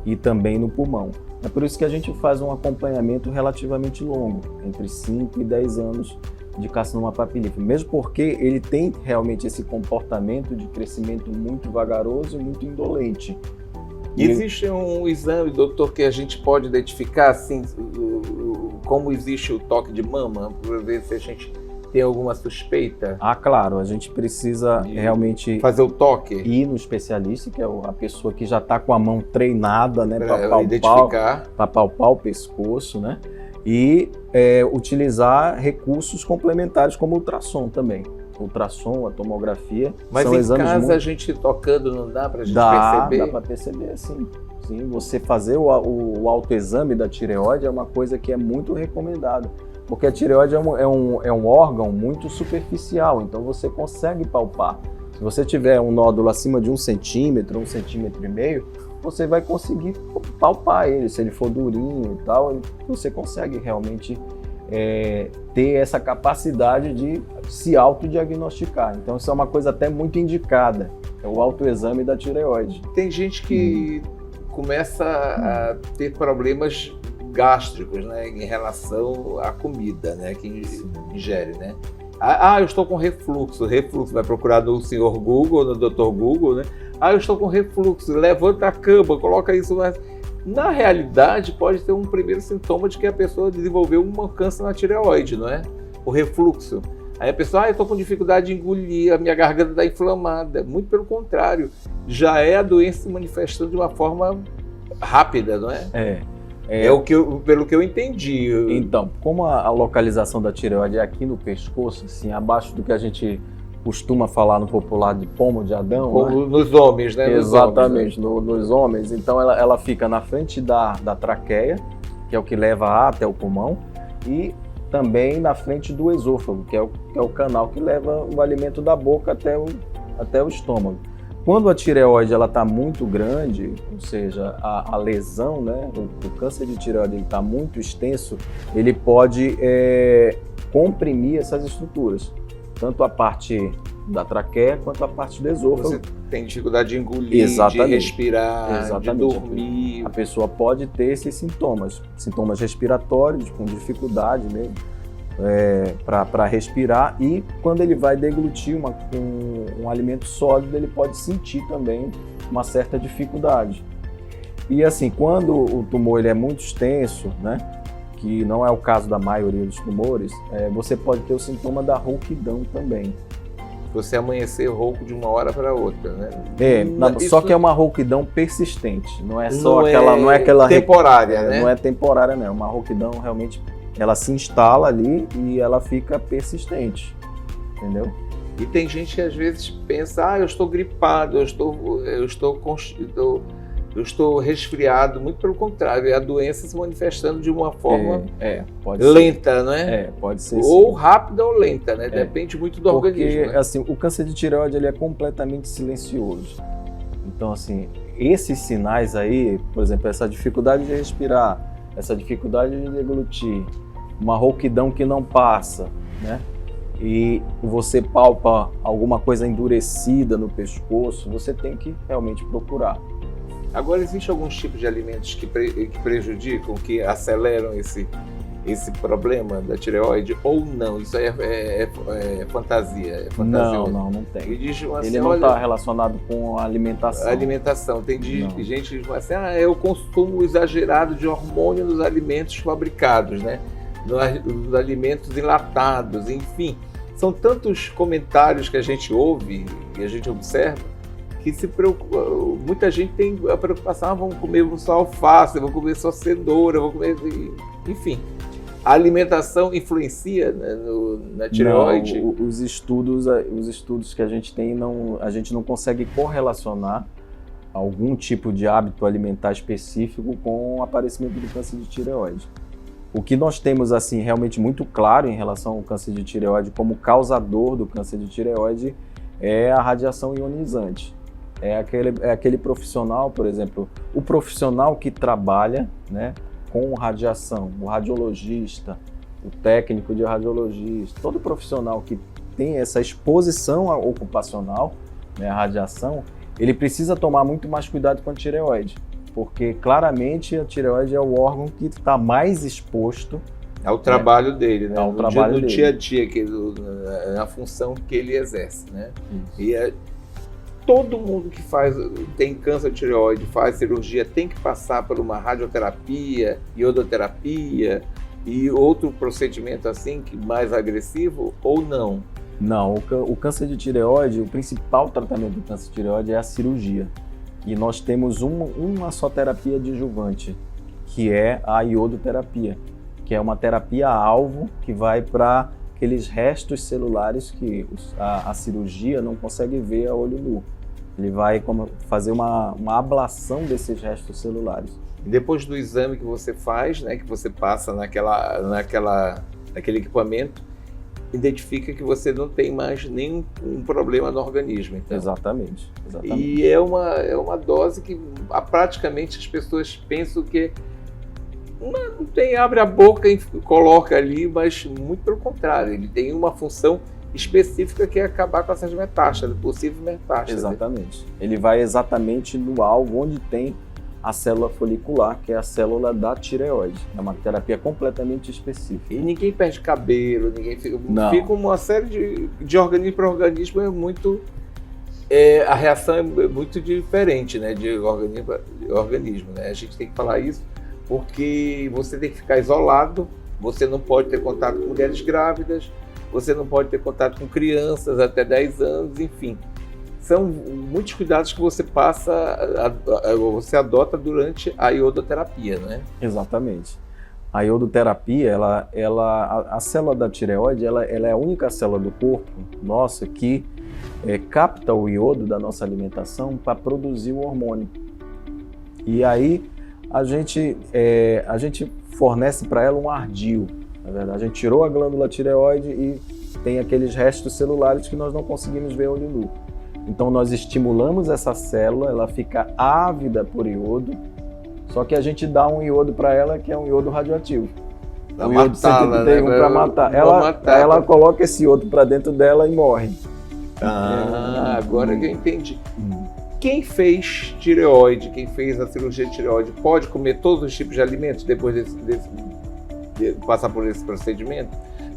e também no pulmão. É por isso que a gente faz um acompanhamento relativamente longo, entre 5 e 10 anos, de carcinoma papilífero, mesmo porque ele tem realmente esse comportamento de crescimento muito vagaroso e muito indolente. Existe um exame, doutor, que a gente pode identificar, assim, como existe o toque de mama, para ver se a gente tem alguma suspeita? Ah, claro, a gente precisa realmente fazer o toque, ir no especialista, que é a pessoa que já está com a mão treinada, né, para palpar o pescoço, né, e utilizar recursos complementares como ultrassom também. Ultrassom, a tomografia. Mas são em exames casa muito... a gente tocando não dá pra gente perceber? Dá para perceber, sim. Sim, você fazer o autoexame da tireoide é uma coisa que é muito recomendada, porque a tireoide é um órgão muito superficial, então você consegue palpar. Se você tiver um nódulo acima de 1 centímetro, 1,5 centímetros, você vai conseguir palpar ele. Se ele for durinho e tal, você consegue realmente ter essa capacidade de se autodiagnosticar. Então isso é uma coisa até muito indicada, é o autoexame da tireoide. Tem gente que começa a ter problemas gástricos, né, em relação à comida, né, que ingere, né? Eu estou com refluxo, vai procurar no senhor Google, no Dr. Google, né? Eu estou com refluxo, levanta a cama, coloca isso mais. Na realidade, pode ter um primeiro sintoma de que a pessoa desenvolveu um câncer na tireoide, não é? O refluxo. Aí a pessoa, eu estou com dificuldade de engolir, a minha garganta está inflamada. Muito pelo contrário, já é a doença se manifestando de uma forma rápida, não é? Pelo que eu entendi. Então, como a localização da tireoide é aqui no pescoço, assim, abaixo do que a gente costuma falar no popular de pomo de Adão. Como nos homens, né? Exatamente, nos homens. Então ela fica na frente da traqueia, que é o que leva ar até o pulmão, e também na frente do esôfago, que é o canal que leva o alimento da boca até o estômago. Quando a tireoide está muito grande, ou seja, a lesão, né, o câncer de tireoide está muito extenso, ele pode comprimir essas estruturas. Tanto a parte da traqueia quanto a parte do esôfago. Você tem dificuldade de engolir, de respirar, de dormir. A pessoa pode ter esses sintomas respiratórios, com dificuldade mesmo para respirar, e quando ele vai deglutir um alimento sólido, ele pode sentir também uma certa dificuldade. E assim, quando o tumor ele é muito extenso, né, que não é o caso da maioria dos tumores, você pode ter o sintoma da rouquidão também. Você amanhecer rouco de uma hora para outra, né? Só que é uma rouquidão persistente, não é só aquela temporária, né? Não é temporária, não. Uma rouquidão realmente, ela se instala ali e ela fica persistente, entendeu? E tem gente que às vezes pensa, eu estou gripado, eu estou resfriado. Muito pelo contrário, é a doença se manifestando de uma forma lenta, não é? Pode ser. Ou rápida ou lenta, né? Depende muito do organismo. Porque, assim, o câncer de tireoide ele é completamente silencioso. Então, assim, esses sinais aí, por exemplo, essa dificuldade de respirar, essa dificuldade de deglutir, uma rouquidão que não passa, né? E você palpa alguma coisa endurecida no pescoço, você tem que realmente procurar. Agora, existem alguns tipos de alimentos que prejudicam, que aceleram esse problema da tireoide ou não? Isso aí é fantasia? Não tem. Ele não está relacionado com a alimentação. Tem gente que diz assim, é o consumo exagerado de hormônio nos alimentos fabricados, né? Nos alimentos enlatados, enfim. São tantos comentários que a gente ouve e a gente observa que se preocupa. Muita gente tem a preocupação, vão comer só alface, vão comer só cenoura, vão comer... Enfim, a alimentação influencia, né, na tireoide? Não, os estudos que a gente tem, a gente não consegue correlacionar algum tipo de hábito alimentar específico com o aparecimento do câncer de tireoide. O que nós temos assim realmente muito claro em relação ao câncer de tireoide como causador do câncer de tireoide é a radiação ionizante. É aquele profissional, por exemplo, o profissional que trabalha, né, com radiação, o radiologista, o técnico de radiologista, todo profissional que tem essa exposição ocupacional, né, à radiação, ele precisa tomar muito mais cuidado com a tireoide, porque claramente a tireoide é o órgão que está mais exposto É o trabalho dele, né? É o trabalho no dele. dia a dia, na função que ele exerce, né? E todo mundo que tem câncer de tireoide, faz cirurgia, tem que passar por uma radioterapia, iodoterapia e outro procedimento assim, mais agressivo, ou não? Não, o câncer de tireoide, o principal tratamento do câncer de tireoide é a cirurgia. E nós temos uma só terapia adjuvante, que é a iodoterapia, que é uma terapia-alvo que vai para aqueles restos celulares que a cirurgia não consegue ver a olho nu. Ele vai fazer uma ablação desses restos celulares. E depois do exame que você faz, né, que você passa naquele equipamento, identifica que você não tem mais nenhum problema no organismo. Então. Exatamente. E é uma dose que praticamente as pessoas pensam que não tem, abre a boca e coloca ali, mas muito pelo contrário, ele tem uma função específica que é acabar com essas metástases, possíveis metástases. Exatamente. Ele vai exatamente no alvo onde tem a célula folicular, que é a célula da tireoide. É uma terapia completamente específica. E ninguém perde cabelo, ninguém fica... Não. Fica uma série de organismo para organismo, é muito... a reação é muito diferente, né, de organismo para organismo, né? A gente tem que falar isso porque você tem que ficar isolado, você não pode ter contato com mulheres grávidas, você não pode ter contato com crianças até 10 anos, enfim. São muitos cuidados que você você adota durante a iodoterapia, né? Exatamente. A iodoterapia, a célula da tireoide, ela é a única célula do corpo nossa que capta o iodo da nossa alimentação para produzir o hormônio. E aí a gente fornece para ela um ardil. Na verdade, a gente tirou a glândula tireoide e tem aqueles restos celulares que nós não conseguimos ver olho nu. Então nós estimulamos essa célula, ela fica ávida por iodo, só que a gente dá um iodo para ela que é um iodo radioativo. Pra o iodo 131 para matar. Ela coloca esse iodo para dentro dela e morre. Agora que eu entendi. Quem fez tireoide, quem fez a cirurgia de tireoide, pode comer todos os tipos de alimentos depois de passar por esse procedimento?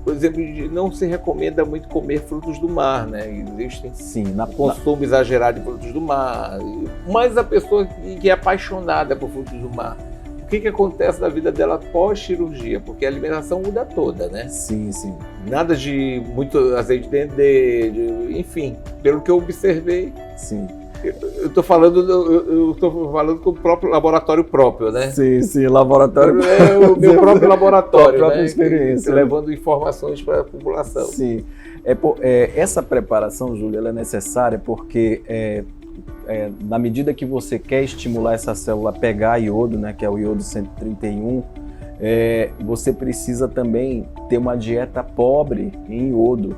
Por exemplo, não se recomenda muito comer frutos do mar, né? Existem consumo exagerado de frutos do mar. Mas a pessoa que é apaixonada por frutos do mar, o que acontece na vida dela pós-cirurgia? Porque a alimentação muda toda, né? Sim, sim. Nada de muito azeite de dendê, enfim, pelo que eu observei. Sim. Eu estou falando com o próprio laboratório próprio, né? Sim, laboratório. É o meu próprio laboratório, a própria né? experiência. Levando informações para a população. Sim. Essa preparação, Júlia, ela é necessária porque na medida que você quer estimular essa célula a pegar iodo, né, que é o iodo 131, você precisa também ter uma dieta pobre em iodo.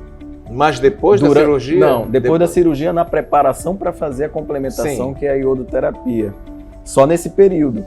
Mas depois da cirurgia? Não, depois da cirurgia, na preparação para fazer a complementação, que é a iodoterapia. Só nesse período.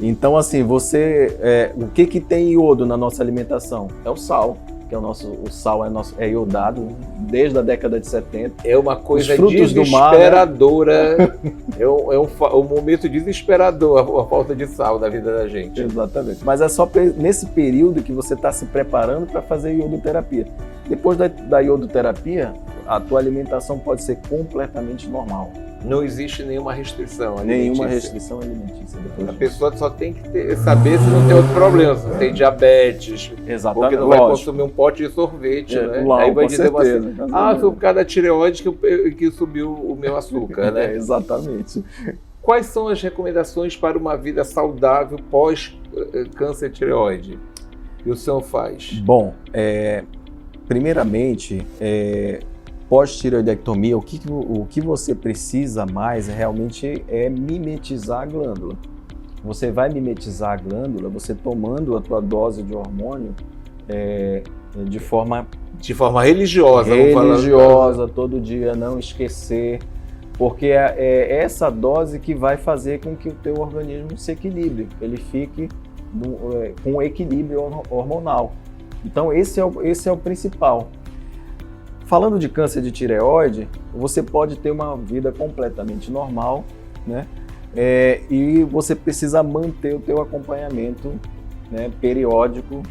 Então, assim, o que tem iodo na nossa alimentação? É o sal, que o sal é iodado desde a década de 70. É uma coisa Do desesperadora. mar, né? É um momento desesperador a falta de sal na vida da gente. Exatamente. Mas é só nesse período que você está se preparando para fazer iodoterapia. Depois da iodoterapia, a tua alimentação pode ser completamente normal. Não existe nenhuma restrição alimentícia. Nenhuma restrição alimentícia. A pessoa só tem que saber se não tem outro problema, se não tem diabetes. Exatamente. Porque não vai consumir um pote de sorvete, né? Não, aí vai dizer certeza, foi por causa da tireoide que subiu o meu açúcar, né? Exatamente. Quais são as recomendações para uma vida saudável pós-câncer de tireoide? que o senhor faz? Bom, primeiramente, pós-tireoidectomia, o que você precisa mais realmente é mimetizar a glândula. Você vai mimetizar a glândula, você tomando a tua dose de hormônio de forma religiosa. Religiosa, todo dia, não esquecer, porque é essa dose que vai fazer com que o teu organismo se equilibre, ele fique com equilíbrio hormonal. Então esse é o principal. Falando de câncer de tireoide, você pode ter uma vida completamente normal, né? E você precisa manter o teu acompanhamento, né, periódico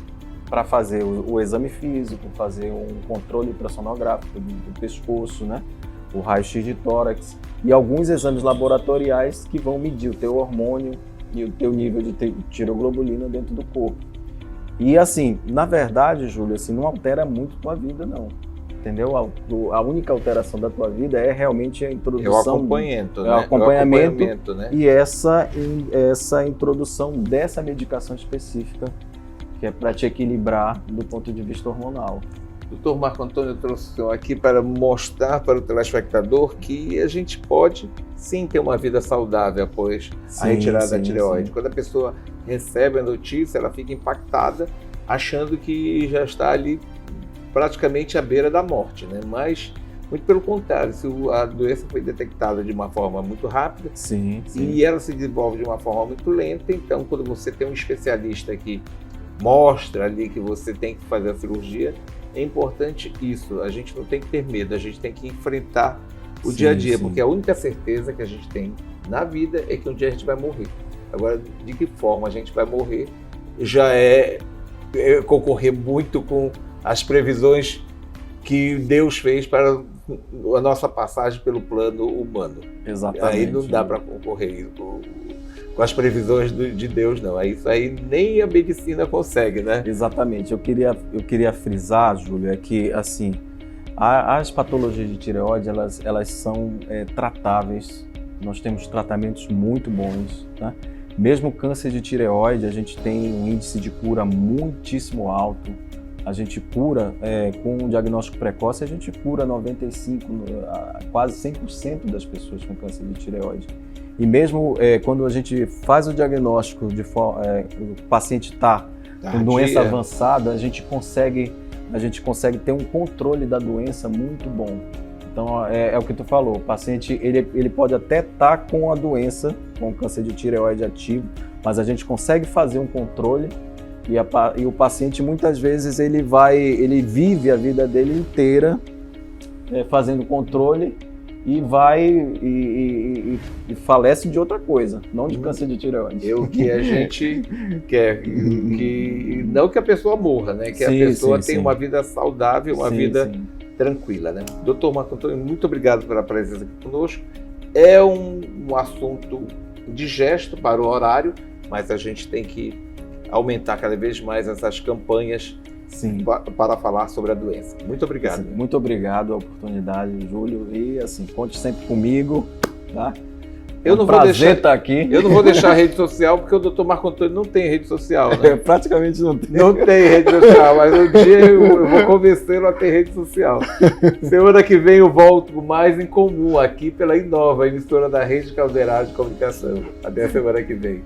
para fazer o exame físico, fazer um controle ultrassonográfico do pescoço, né? O raio-x de tórax e alguns exames laboratoriais que vão medir o teu hormônio e o teu nível de tireoglobulina dentro do corpo. E assim, na verdade, Júlio, assim, não altera muito tua vida, não. Entendeu? A única alteração da tua vida é realmente a introdução... É o acompanhamento, né? É o acompanhamento, né? E essa introdução dessa medicação específica, que é para te equilibrar do ponto de vista hormonal. Doutor Marco Antônio trouxe o senhor aqui para mostrar para o telespectador que a gente pode sim ter uma vida saudável após a retirada da tireoide. Sim. Quando a pessoa recebe a notícia, ela fica impactada, achando que já está ali praticamente à beira da morte, né? Mas, muito pelo contrário, se a doença foi detectada de uma forma muito rápida e ela se desenvolve de uma forma muito lenta, então quando você tem um especialista que mostra ali que você tem que fazer a cirurgia, é importante isso, a gente não tem que ter medo, a gente tem que enfrentar o dia a dia, porque a única certeza que a gente tem na vida é que um dia a gente vai morrer. Agora, de que forma a gente vai morrer já é concorrer muito com as previsões que Deus fez para a nossa passagem pelo plano humano. Exatamente. Aí não dá para concorrer com as previsões de Deus, não. Isso aí nem a medicina consegue, né? Exatamente. Eu queria frisar, Júlio, é que assim, as patologias de tireoide, elas são tratáveis. Nós temos tratamentos muito bons, né? Mesmo o câncer de tireoide, a gente tem um índice de cura muitíssimo alto. A gente cura, com um diagnóstico precoce, a gente cura 95%, quase 100% das pessoas com câncer de tireoide. E mesmo quando a gente faz o diagnóstico, o paciente está com doença avançada, a gente consegue ter um controle da doença muito bom. Então, é o que tu falou, o paciente ele pode até estar com a doença, com o câncer de tireoide ativo, mas a gente consegue fazer um controle e o paciente muitas vezes ele vive a vida dele inteira fazendo controle e falece de outra coisa, não de câncer de tireoide. É o que a gente quer, não que a pessoa morra, né? Que a pessoa tenha uma vida saudável, uma vida tranquila, né? Doutor Marco Antônio, muito obrigado pela presença aqui conosco. É um assunto digesto para o horário, mas a gente tem que aumentar cada vez mais essas campanhas para falar sobre a doença. Muito obrigado. Muito obrigado a oportunidade, Júlio, e assim, conte sempre comigo, tá? Eu não vou deixar estar aqui. Eu não vou deixar a rede social, porque o Dr. Marco Antônio não tem rede social, né? Praticamente não tem. Não tem rede social, mas um dia eu vou convencê-lo a ter rede social. Semana que vem eu volto com mais em comum aqui pela Inova, emissora da Rede Caldeirada de Comunicação. Até a semana que vem.